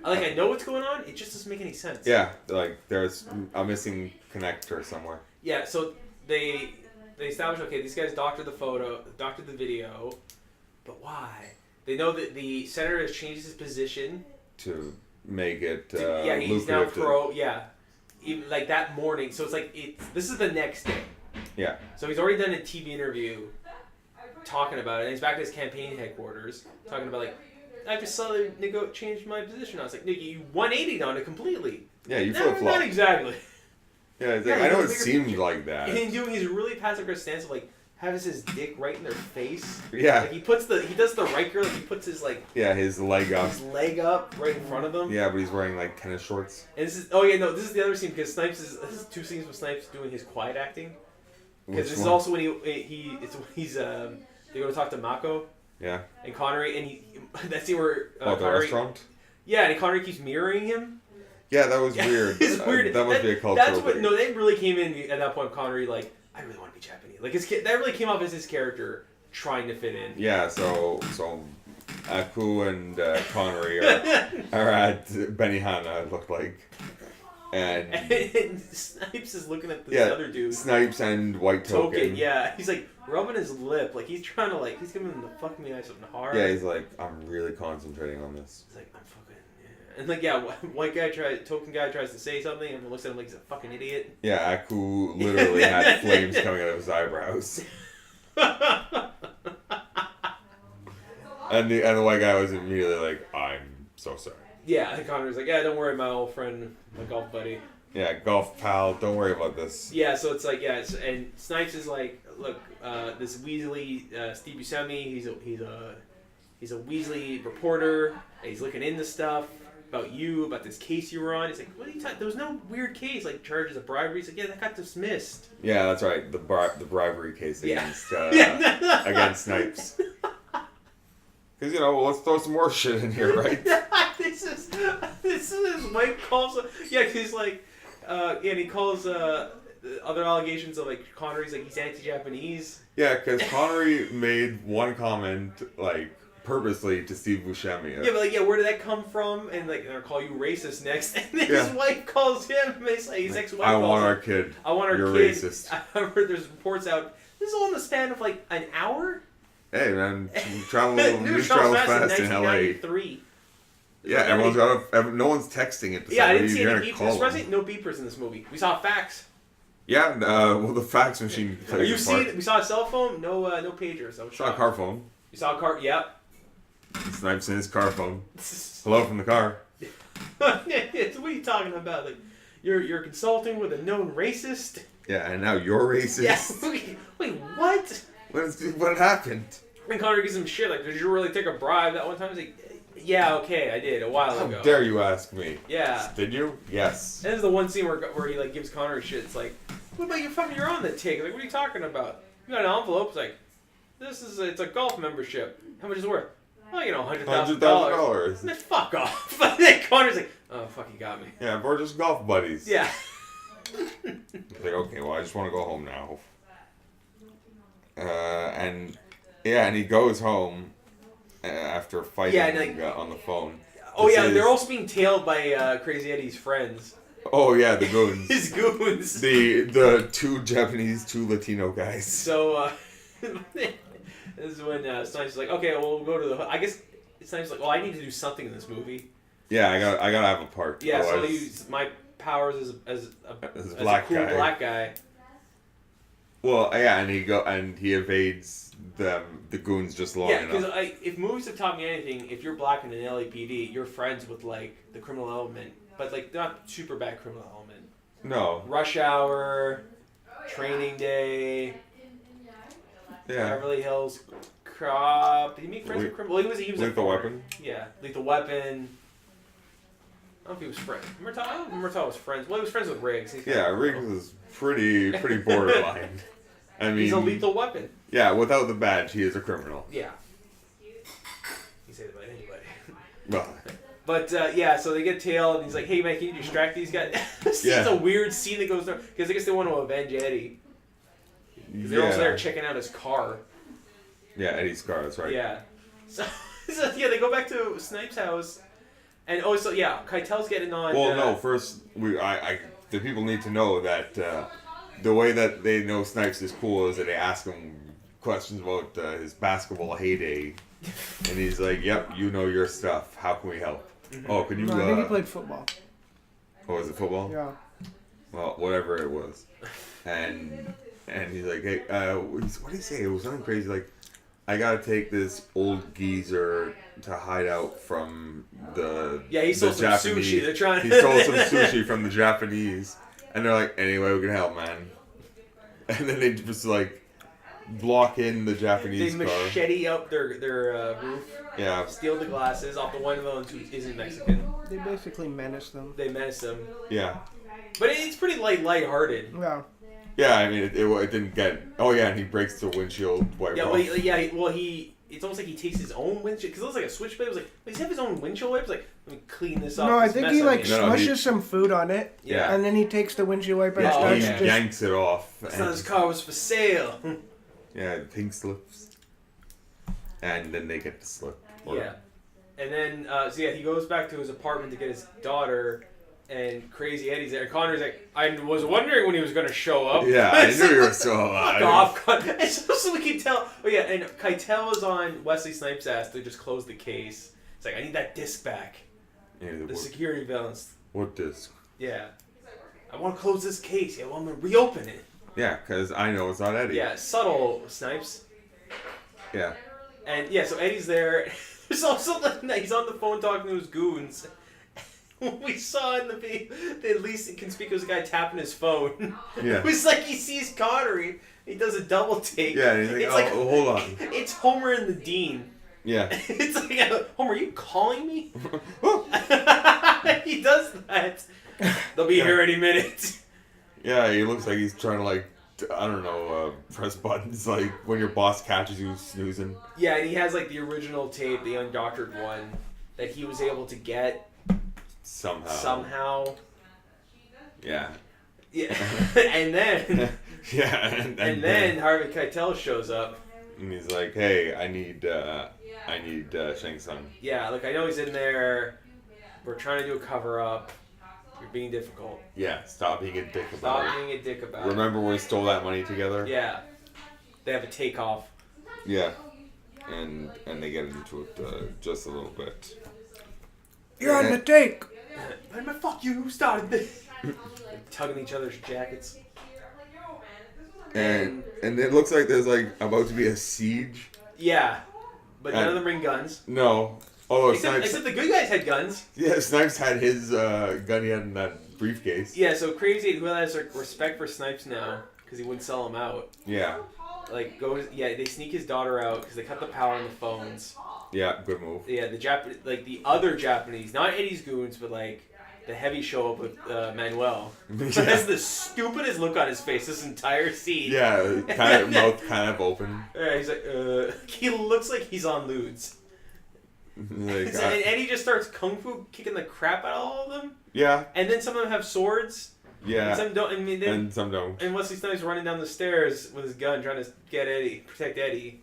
I know what's going on. It just doesn't make any sense. Yeah, like there's a missing connector somewhere. Yeah, so they establish, okay, these guys doctored the video, but why? They know that the senator has changed his position to make it he's now pro. Yeah, even like that morning. So it's like this is the next day. Yeah. So he's already done a TV interview talking about it, and he's back at his campaign headquarters talking about like, I just saw them changed my position. I was like, nigga, you 180'd on it completely. Yeah, you flip-flop. Not exactly. Yeah, it's like, I know it seemed like that. And he's doing his really passive stance of like has his dick right in their face. Yeah. Like he does the Riker, like he puts his like his leg up. His leg up right in front of him. Yeah, but he's wearing like tennis shorts. And this is the other scene because this is two scenes with Snipes doing his quiet acting. Because this is also when they go to talk to Mako. Yeah. And Connery and that scene where the Connery, restaurant. Yeah, and Connery keeps mirroring him. Yeah, that was weird. It's weird. That must be a cultural thing. No, they really came in at that point. Connery like, I really want to be Japanese. Like that really came off as his character trying to fit in. Yeah, so Aku and Connery are at Benihana, it looked like. And Snipes is looking at this other dude. Snipes and White Token. Yeah. He's like rubbing his lip. Like he's trying to he's giving him the fuck me eye something hard. Yeah, he's like, I'm really concentrating on this. He's like, I'm fucking, and Token guy tries to say something and looks at him like he's a fucking idiot. Yeah, Aku literally had flames coming out of his eyebrows. And the white guy was immediately like, I'm so sorry. Yeah, and Connor's like, yeah, don't worry, my old friend, my golf buddy. Yeah, golf pal, don't worry about this. Yeah, so it's like, and Snipes is like, look, this Weasley, Steve Buscemi, he's a Weasley reporter, and he's looking into stuff about you, about this case you were on. He's like, what are you talking? There was no weird case, like charges of bribery. He's like, yeah, that got dismissed. Yeah, that's right, the bribery case against against Snipes. Because, let's throw some more shit in here, right? this is Mike calls. Yeah, he's like, and he calls other allegations of like Connery's like he's anti-Japanese. Yeah, because Connery made one comment like purposely to Steve Buscemi. Yeah, but like, where did that come from? And like, they'll call you racist next. And then his wife calls him. And it's like his ex-wife. I want our kid. I want our You're kid. racist. I heard there's reports out. This is all in the span of like an hour. Hey man, news travel fast in LA. 1993. Yeah, everyone's got no one's texting it. Yeah, I didn't see any beepers. There's no beepers in this movie. We saw a fax. Yeah, well, the fax machine. We saw a cell phone. No pagers. I saw a car phone. You saw a car. Yep. Snipes in his car phone. Hello from the car. What are you talking about? Like, you're consulting with a known racist. Yeah, and now you're racist. Yeah. Wait, what? What happened? And Connor gives him shit. Like, did you really take a bribe that one time? He's like, yeah, okay, I did a while ago. How dare you ask me? Yeah. Did you? Yes. And there's the one scene where he like gives Connor shit. It's like, what about you're on the take? Like, what are you talking about? You got an envelope. It's like, it's a golf membership. How much is it worth? Oh, $100,000. Man, fuck off. But then Connor's like, oh, fuck, you got me. Yeah, we're just golf buddies. Yeah. Like, okay, well, I just want to go home now. And he goes home after fighting on the phone. Oh, yeah, they're also being tailed by Crazy Eddie's friends. Oh, yeah, the goons. His goons. The two Japanese, two Latino guys. So, this is when Snipes is like, okay, well, we'll go to the... I guess Snipes is like, well, I need to do something in this movie. Yeah, I gotta have a part. Yeah, so I use my powers as a cool black guy. Well, yeah, and he evades the goons just long enough. Yeah, because if movies have taught me anything, if you're black in an LAPD, you're friends with like the criminal element, but like not super bad criminal element. No. Rush Hour, Training Day. Yeah. Beverly Hills Cop. Did he make friends with criminal? Well, he was Lethal Weapon. Yeah, Lethal Weapon. I don't know if he was friends. Murtaugh was friends. Well, he was friends with Riggs. Riggs was pretty borderline. I mean, he's a lethal weapon. Yeah, without the badge, he is a criminal. Yeah. You say that about anybody. Well. But so they get tailed, and he's like, "Hey man, can you distract these guys?" It's a weird scene that goes through because I guess they want to avenge Eddie. Because they're also there checking out his car. Yeah, Eddie's car. That's right. Yeah. So they go back to Snipes' house. And Keitel's getting on. Well, no. First, the people need to know that the way that they know Snipes is cool is that they ask him questions about his basketball heyday, and he's like, "Yep, you know your stuff. How can we help?" Mm-hmm. Oh, could you? No, I think he played football. Oh, was it football? Yeah. Well, whatever it was, and he's like, "Hey, what did he say? It was something crazy like." I gotta take this old geezer to hide out from the he stole some Japanese. Sushi. They're trying. He stole some sushi from the Japanese, and they're like, "Anyway, we can help, man." And then they just like block in the Japanese car. They machete up their roof. Yeah. Steal the glasses off the one of those who isn't Mexican. They basically menace them. Yeah. But it's pretty lighthearted. Yeah. Yeah, I mean, it didn't get... Oh, yeah, and he breaks the windshield wiper off. It's almost like he takes his own windshield, because it looks like a switchblade. It was like, does he have his own windshield wiper? Like, let me clean this up. No, I think he smushes some food on it, and then he takes the windshield wiper and he yanks it off. So his car was for sale. Yeah, pink slips. And then they get the slip. Yeah. And then, he goes back to his apartment to get his daughter... And Crazy Eddie's there. Connor's like, I was wondering when he was going to show up. Yeah, I knew you were so alive. Fuck off, Connor. And so we can tell. Oh, yeah, and Keitel is on Wesley Snipes' ass to just close the case. It's like, I need that disc back. Yeah, the security balance. What disc? Yeah. I want to close this case. I want to reopen it. Yeah, because I know it's not Eddie. Yeah, subtle, Snipes. Yeah. And, so Eddie's there. There's also, he's on the phone talking to his goons. We saw in the video the least inconspicuous guy tapping his phone. Yeah. It was like he sees Connery. He does a double take. Yeah, and he's like, hold on. It's Homer and the Dean. Yeah. It's like, Homer, are you calling me? He does that. They'll be here any minute. Yeah, he looks like he's trying to I don't know, press buttons like when your boss catches you snoozing. Yeah, and he has like the original tape, the undoctored one, that he was able to get somehow. Yeah. Yeah, and then yeah, and then Harvey Keitel shows up. And he's like, "Hey, I need Shang Tsung." Yeah, like I know he's in there. We're trying to do a cover up. You're being difficult. Yeah, stop being a dick about it. Stop being a dick about it. Remember when we stole that money together? Yeah. They have a takeoff. Yeah. And they get into it just a little bit. You're on the take. Fuck you! Who started this? Tugging each other's jackets. And it looks like there's like about to be a siege. Yeah, but none of them bring guns. No. Although except the good guys had guns. Yeah, Snipes had his gun he had in that briefcase. Yeah, so Crazy who has like respect for Snipes now because he wouldn't sell him out. Yeah. Like they sneak his daughter out because they cut the power on the phones. Yeah, good move. Yeah, the other Japanese, not Eddie's goons, but like the heavy show up with Manuel. Yeah. He has the stupidest look on his face this entire scene. Yeah, kind of mouth kind of open. Yeah, he's like, he looks like he's on lewds. Like, And Eddie just starts kung fu kicking the crap out of all of them. Yeah. And then some of them have swords. Yeah. And some don't. And some don't. And Wesley Snipes running down the stairs with his gun trying to protect Eddie,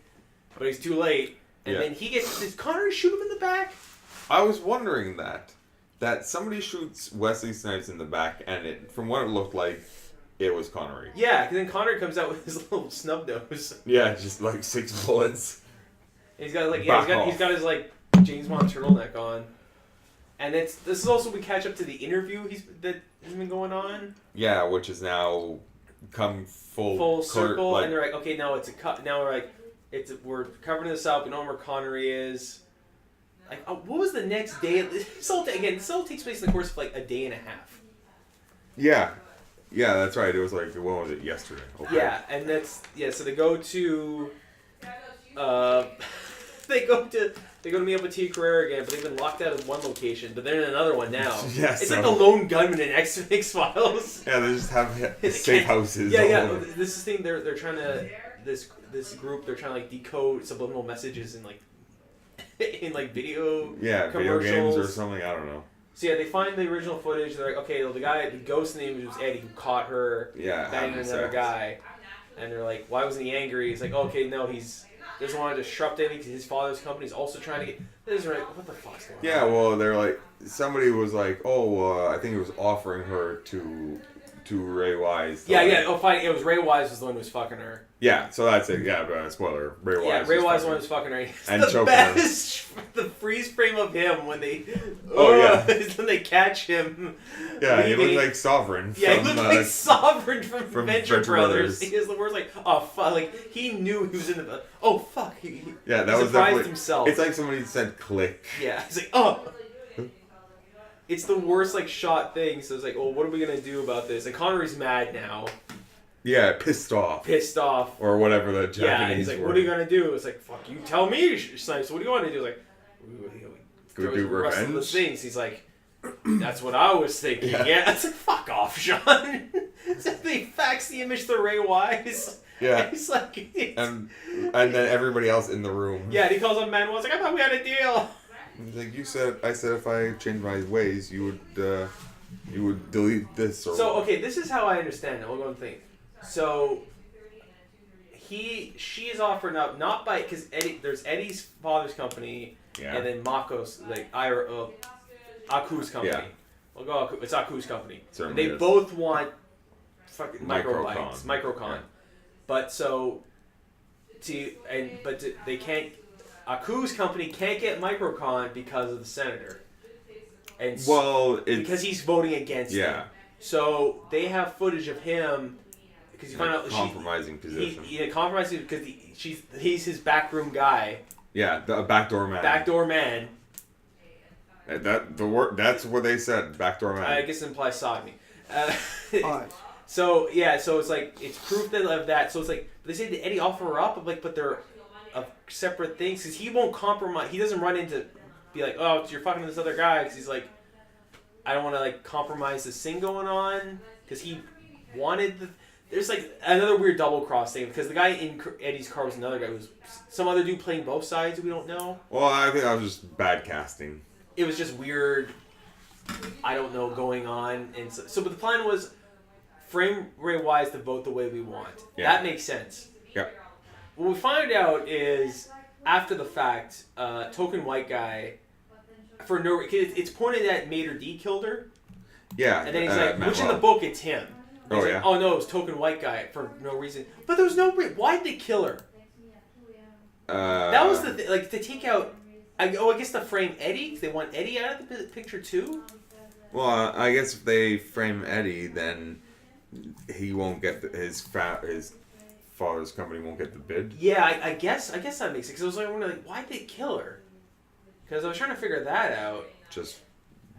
but he's too late. And then he gets. Does Connery shoot him in the back? I was wondering that somebody shoots Wesley Snipes in the back, and from what it looked like, it was Connery. Yeah, because then Connery comes out with his little snub nose. Yeah, just like 6 bullets. And he's got he's got his like James Bond turtleneck on. And this is also we catch up to the interview that has been going on. Yeah, which is now come full circle, and they're like, okay, now it's a cut. Now we're like, we're covering this up. We know where Connery is. Like, what was the next day? This all takes place in the course of like a day and a half. Yeah, that's right. It was like, when was it? Yesterday. Okay. Yeah, and so they go to, they go to meet up with T. Carrera again, but they've been locked out of one location, but they're in another one now. Yeah, it's like the lone gunman in X-Files. Yeah, they just have safe houses. Yeah. This is the thing. They're trying to this group. They're trying to like decode subliminal messages in like video. Yeah, video games or something. I don't know. So yeah, they find the original footage. They're like, okay, the ghost name was Eddie, who caught her banging another guy, and they're like, why wasn't he angry? He's like, okay, no, he's doesn't want to disrupt anything because his father's company is also trying to get. This is right. What the fuck's going on? Yeah, well, they're like, somebody was like, I think it was offering her to Ray Wise. Yeah. Oh, fine. It was Ray Wise was the one who was fucking her. Yeah, so that's it. Yeah, but spoiler. Ray Wise. Yeah, Ray Wise was the one who was fucking her. And the best. The freeze frame of him when they. Is when they catch him. Yeah, leaving. he looked like Sovereign. Yeah, he looked like Sovereign from Venture Brothers. He is the worst. Like, oh fuck! Like he knew he was in the. Oh fuck! He that was surprised himself. It's like somebody said click. Yeah, he's like, oh. It's the worst like shot thing. So it's like, well, what are we gonna do about this? And Connery's mad now. Yeah, pissed off. Or whatever the Japanese Yeah, he's like, word. what are you gonna do? It's like, fuck, you tell me, Snipes. What do you want to do? It's like, go do revenge. The things. He's like, that's what I was thinking. Yeah, it's like, fuck off, Sean. So they fax the image to Ray Wise. Yeah. And he's like, and then everybody else in the room. Yeah, and he calls on Manuel. He's like, I thought we had a deal. He's like, I said if I changed my ways, you would delete this. So okay, this is how I understand it. Hold on, think. So she is offered up not by because there's Eddie's father's company and then Mako's like Aku's company. Yeah. We'll go. It's Aku's company. And they both want fucking microbytes, Microcon. Yeah. But they can't. Aku's company can't get Microcon because of the senator. And because he's voting against it. So they have footage of him because you find out compromising position. Compromising because he's his backroom guy. Yeah, the backdoor man. Backdoor man. That's what they said. Backdoor man. I guess it implies sodomy. So it's like it's proof of that. So it's like they say did Eddie offer her up, but they're of separate things because he won't compromise. He doesn't run into be like, oh, you're fucking this other guy because he's like, I don't want to like compromise this thing going on because he wanted there's like another weird double cross thing because the guy in Eddie's car was another guy who was some other dude playing both sides. We don't know. Well, I think that was just bad casting. It was just weird. I don't know going on, and so but the plan was frame Ray Wise to vote the way we want. Yeah. That makes sense. Yep. What we find out is after the fact, token white guy for no it's pointed at Mater D killed her. Yeah. And then he's like, which in the Love. book it's him. And he's Oh, like, yeah. oh no, it was token white guy for no reason. But there was no reason. Why'd they kill her? That was the like to take out. I guess to frame Eddie. They want Eddie out of the picture too. Well, I guess if they frame Eddie, then he won't get his father's company won't get the bid. Yeah, I guess that makes sense. Because I was like, why'd they kill her? Because I was trying to figure that out. Just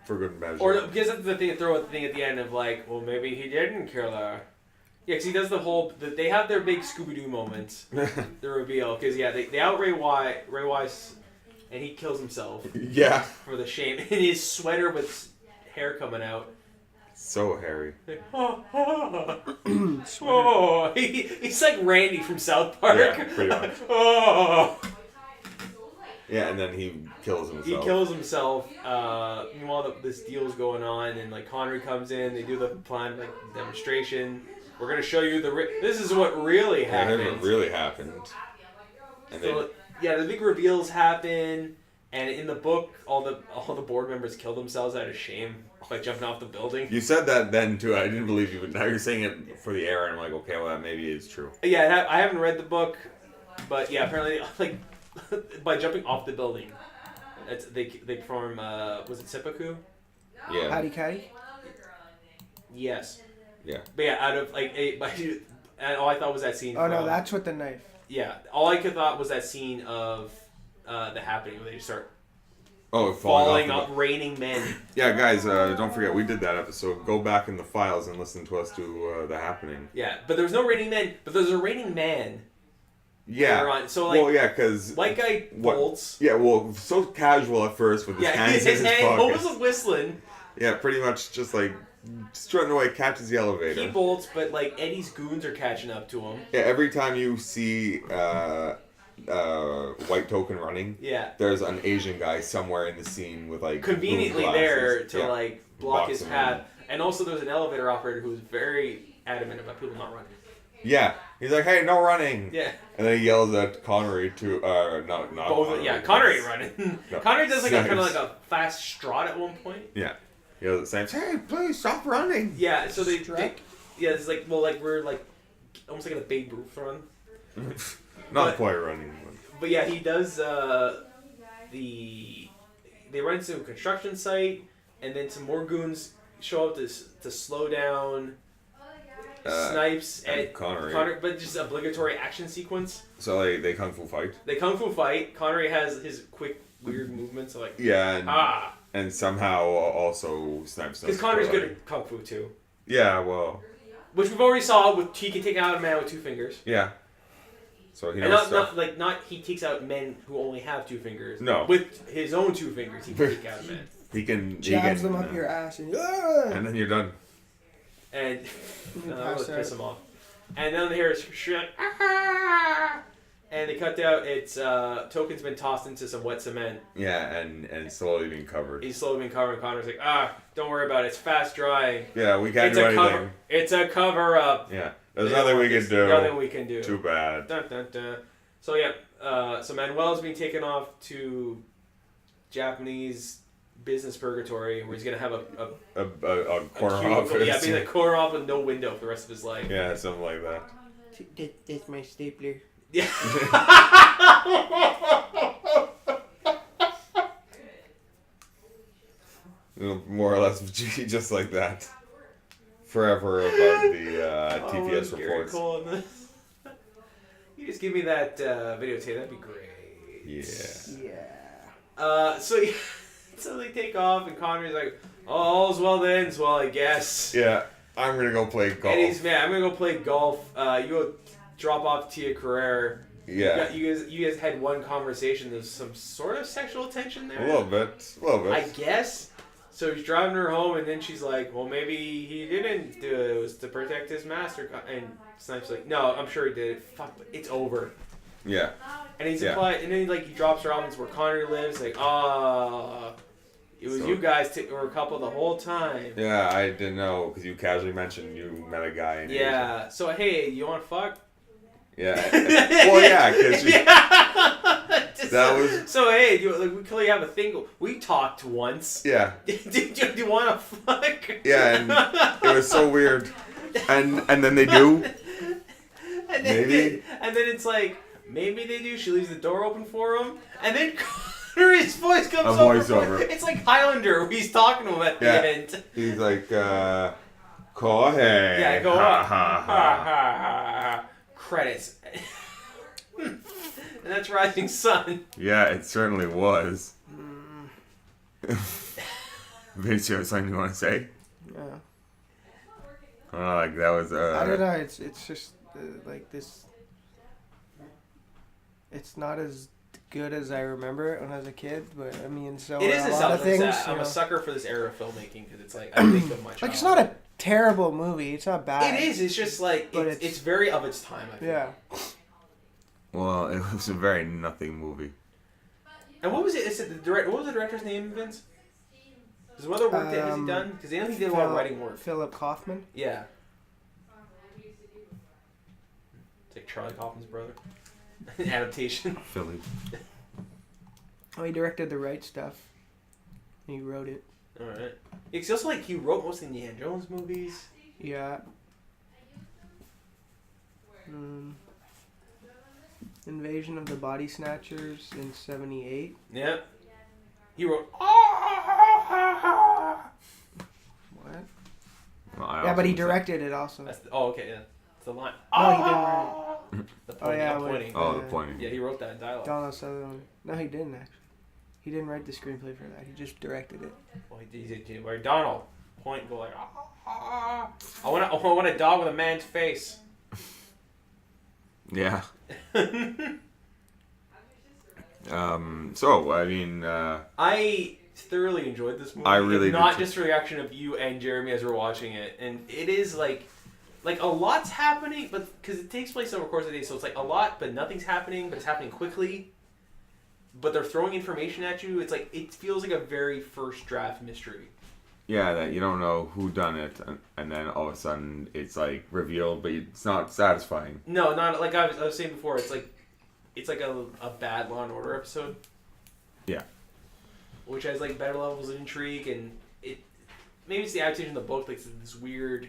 for good measure. Or because that's the thing, throw a thing at the end of like, well, maybe he didn't kill her. Yeah, because he does the whole. They have their big Scooby Doo moments. The reveal, because they out Ray Wise, and he kills himself. Yeah. For the shame in his sweater with hair coming out. So hairy. Like, oh, he's like Randy from South Park. Yeah, pretty much. Oh. Yeah, and then he kills himself. He kills himself. Meanwhile, this deal's going on, and like Connery comes in. They do the plan, like demonstration. We're gonna show you this is what really happened. Yeah, what really happened. And so, the big reveals happen, and in the book, all the board members kill themselves out of shame by jumping off the building. You said that then too. I didn't believe you, but now you're saying it for the air, and I'm like, okay, well, that maybe is true. Yeah, I haven't read the book, but yeah, apparently, like by jumping off the building, they perform. Was it seppuku? Yeah. Patty Catty? Yes. Yeah. But yeah, out of like and all I thought was that scene. Oh no, that's with the knife. Yeah, all I could thought was that scene of the happening where they just start falling up, raining men. Yeah, guys, don't forget we did that episode. Go back in the files and listen to us do the happening. Yeah, but there was no raining men. But there's a raining man. Yeah. Later on. So like, well, yeah, because white guy bolts. Yeah, well, so casual at first with his hands in his pockets. Was whistling. Yeah, pretty much just like strutting away, catches the elevator. He bolts, but like Eddie's goons are catching up to him. Yeah, every time you see White Token running, there's an Asian guy somewhere in the scene with like conveniently there to like block his path. And also there's an elevator operator who's very adamant about people not running. Yeah, he's like, "Hey, no running!" Yeah, and then he yells at Connery to not both. Connery, Yeah, Connery running. No, Connery does like a kind of like a fast strut at one point. Yeah, he yells at Sam, "Hey, please stop running!" Yeah, so they it's like we're like almost like in a Babe Ruth run. Not quite running. But yeah, he does. They run into a construction site, and then some more goons show up to slow down. Snipes and Connery, but just obligatory action sequence. So they kung fu fight. They kung fu fight. Connery has his quick, weird movements, like and somehow also snipes. Because Connery's good at kung fu too. Yeah, well, which we've already saw with he can take out a man with 2 fingers. Yeah. So he knows not he takes out men who only have 2 fingers. No. With his own 2 fingers, he can take out a man. He can jabs them up your ass and then you're done. And that would piss him off. And then they hear shit, and they cut out. It's Token's been tossed into some wet cement. Yeah, and slowly being covered. He's slowly being covered. And Connor's like, don't worry about it. It's fast drying. Yeah, we can't do anything. It's a cover up. Yeah, there's nothing we can do. Nothing we can do. Too bad. Dun, dun, dun. So yeah, so Manuel's being taken off to Japanese business purgatory where he's gonna have a corner office. Yeah, be the corner office with no window for the rest of his life. Yeah, something like that. That's my stapler. Yeah. More or less just like that. Forever about the TPS reports. Cool. You just give me that videotape, that'd be great. Yeah. So they take off, and Connery's like, "Oh, all's well that ends well, I guess." Yeah, I'm gonna go play golf. And he's I'm gonna go play golf. You go drop off Tia Carrere. Yeah. You guys had one conversation. There's some sort of sexual tension there. A little bit. I guess. So he's driving her home, and then she's like, well, maybe he didn't do it. It was to protect his master. And Snipe's like, no, I'm sure he did it. Fuck, it's over. Yeah. And he's implied, and then he drops her off, and it's where Connor lives. Like, it was you guys were a couple the whole time. Yeah, I didn't know, because you casually mentioned you met a guy in Asia. So, hey, you want to fuck? Yeah. Well, yeah, because that was... So, hey, we clearly have a thing. We talked once. Yeah. Do you want to fuck? Yeah, and it was so weird. And then they do. And then, Maybe. And then it's like, maybe they do. She leaves the door open for him. And then his voice comes over. Voiceover. It's like Highlander. He's talking to him at the end. He's like, Kohei. Yeah, go ha, on. ha, ha. Credits. And that's Rising Sun. Yeah, it certainly was. Vince, you have something you want to say? Yeah. Like that was. I don't know. It's just like this. It's not as good as I remember it when I was a kid, but I mean, so it is a lot of things. I'm a sucker for this era of filmmaking because it's like I think of my childhood. Like it's not a terrible movie. It's not bad. It is. It's just like it's very of its time. I feel. Yeah. Well, it was a very nothing movie. And what was it? Is it the what was the director's name, Vince? Because what other work has he done? Because I know he did a lot of writing work. Philip Kaufman. Yeah. It's like Charlie Kaufman's brother. Adaptation. Philly. Oh, he directed The Right Stuff. He wrote it. Alright. It's also like he wrote most of the Indiana Jones movies. Yeah. Invasion of the Body Snatchers in '78. Yeah. He wrote. What? Well, Yeah, but he directed it also. That's okay, yeah. It's the line. No, he didn't write it. The pointing, yeah, the pointing. Oh, the pointing. Yeah, he wrote that in dialogue. Donald Sutherland. No, he didn't actually. He didn't write the screenplay for that. He just directed it. Well, he did. Where Donald point go like. I want a dog with a man's face. Yeah. So I mean, I thoroughly enjoyed this movie. I really did not too. just the reaction of you and Jeremy as we're watching it, and it is like a lot's happening, but because it takes place over the course of the day, so it's like a lot, but nothing's happening, but it's happening quickly. But they're throwing information at you. It's like it feels like a very first draft mystery. yeah, that you don't know who done it, and then all of a sudden it's like revealed, but it's not satisfying. No, not like I was saying before. It's like a bad Law and Order episode. Yeah. Which has like better levels of intrigue, and maybe it's the adaptation of the book, like this weird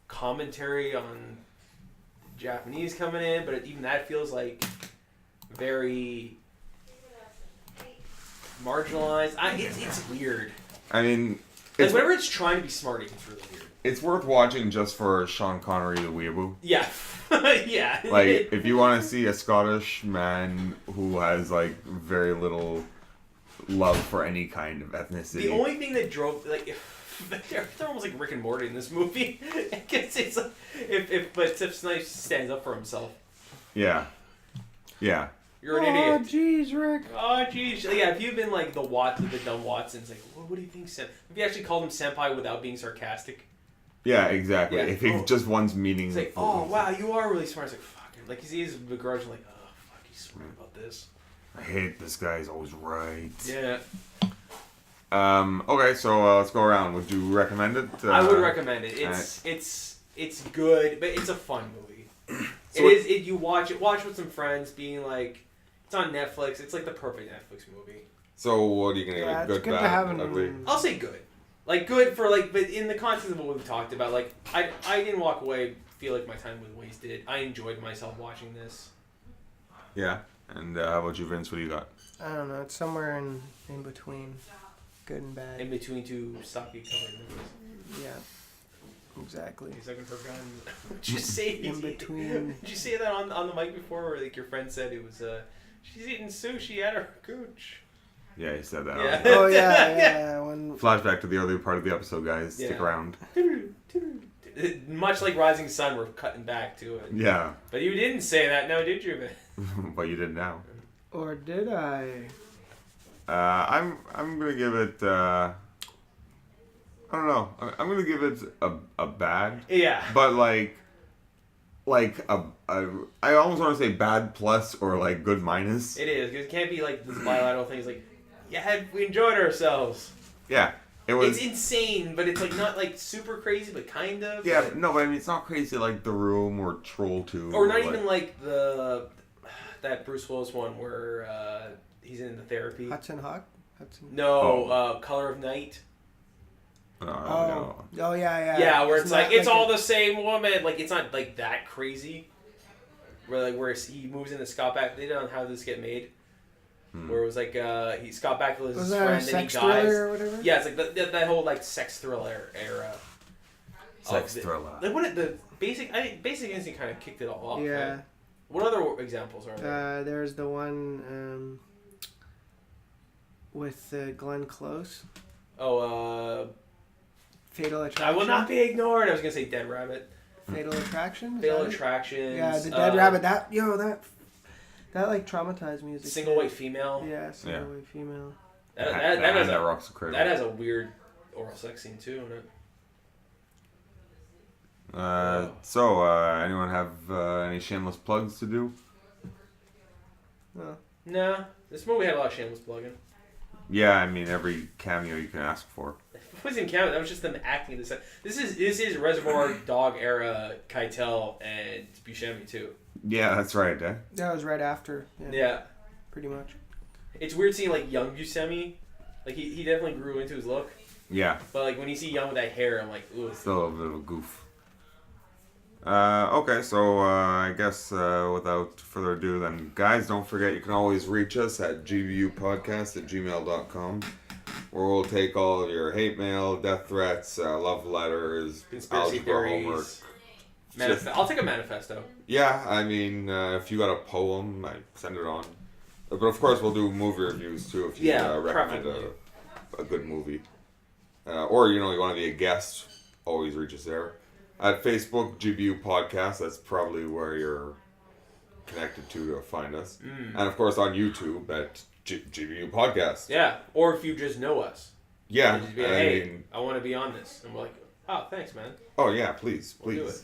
commentary on Japanese coming in, but even that feels like very marginalized. It's weird. I mean, Like whenever it's trying to be smart, it's really weird. it's worth watching just for Sean Connery the weeaboo. Yeah, yeah. Like, if you want to see a Scottish man who has like very little love for any kind of ethnicity. The only thing that drove they're almost like Rick and Morty in this movie. It's like, if Snipes stands up for himself. Yeah. Yeah. You're an idiot. Oh, jeez, Rick. Oh, jeez. Yeah, if you've been like the dumb Watson's, like, what do you think, if you actually called him senpai without being sarcastic. Yeah, exactly. Yeah. If he just wants meaning. It's like, oh, wow, you are really smart. It's like, fuck. Like, he is begrudging, like, oh, fuck, he's smart about this. I hate this guy. He's always right. Yeah. Okay, so let's go around. Would you recommend it? I would recommend it. It's good, but it's a fun movie. You watch with some friends, being like, it's on Netflix. It's like the perfect Netflix movie. So what are you gonna Yeah, give it? it's Good, good to bad, have ugly? I'll say good. Like good for like, but in the context of what we've talked about, like I didn't walk away feel like my time was wasted. I enjoyed myself watching this. Yeah. And how about you, Vince? What do you got? I don't know. It's somewhere in between good and bad. In between two stocky covered movies. Yeah. Exactly. He's looking for guns. Did you say In between. Did you say that on the mic before, where like your friend said it was she's eating sushi at her gooch? Yeah, you said that. Yeah. Oh yeah. When Flashback to the earlier part of the episode, guys. Stick Yeah. around. Much like Rising Sun, we're cutting back to it. Yeah. But you didn't say that, now did you? But you did now. or did I? I'm gonna give it I don't know. I'm gonna give it a bad. Yeah. But I almost want to say bad plus or like good minus. It is, because it can't be like this bilateral thing. It's like, yeah, we enjoyed ourselves. Yeah, it was. It's insane, but it's like not like super crazy, but kind of. Yeah, but, no, but I mean it's not crazy like The Room or Troll 2. or not even like that Bruce Willis one where he's in the therapy. Hudson. No, Color of Night. No. Oh yeah. Yeah, where it's like it's all the the same woman. Like it's not like that crazy. Where he moves into Scott Bakula. They don't know how this get made. Where it was like Scott Bakula is his friend and he dies. Or whatever? Yeah, it's like that whole like sex thriller era. Thriller. Like the Basic Instinct kind of kicked it all off. Yeah. Right? What other examples are there? There's the one with Glenn Close. Oh, Fatal Attraction. I will not be ignored. I was gonna say Dead Rabbit. Fatal Attraction. Fatal Attraction. Yeah, the Dead Rabbit. That like traumatized me as a Single kid. White Female. Yeah, Single White Female. That has a weird oral sex scene too. In it. So, anyone have any shameless plugs to do? No. Nah, this movie had a lot of shameless plugging. Yeah, I mean every cameo you can ask for. It wasn't cameo. That was just them acting this. This is Reservoir Dog era Keitel and Buscemi too. Yeah, that's right. That was right after. Yeah. Pretty much. It's weird seeing like young Buscemi. Like he definitely grew into his look. Yeah. But like when you see young with that hair, I'm like, ooh. Still a bit of a goof. Okay, so I guess without further ado, then guys, don't forget you can always reach us at gbupodcast@gmail.com, where we'll take all of your hate mail, death threats, love letters, conspiracy theories. I'll take a manifesto. Yeah, I mean, if you got a poem, I send it on. But of course, we'll do movie reviews too if you recommend a good movie, or you want to be a guest. Always reach us there. At Facebook, GBU Podcast, that's probably where you're connected to find us. And of course on YouTube at GBU Podcast. Yeah, or if you just know us. Yeah. Just be like, hey, I want to be on this. And we're like, oh, thanks, man. Oh, yeah, please. We'll do it.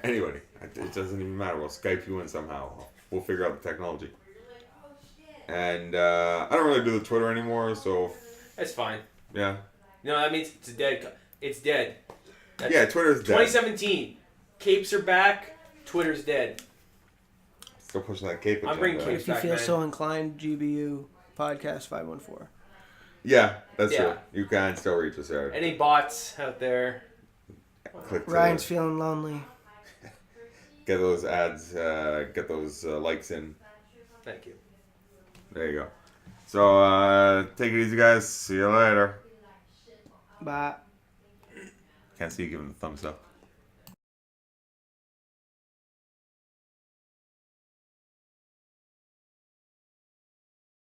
Anyway, it doesn't even matter. We'll Skype you in somehow. We'll figure out the technology. And I don't really do the Twitter anymore, so... That's fine. Yeah. No, that means it's dead. It's dead. Twitter's dead. 2017. Capes are back. Twitter's dead. Still pushing that cape agenda. I'm bringing capes If you back, feel man. so inclined, GBU Podcast 514. Yeah, that's true. You can still reach us there. Any bots out there? Ryan's feeling lonely. Get those ads, get those likes in. Thank you. There you go. So, take it easy, guys. See you later. Bye. Can't see you giving the thumbs up.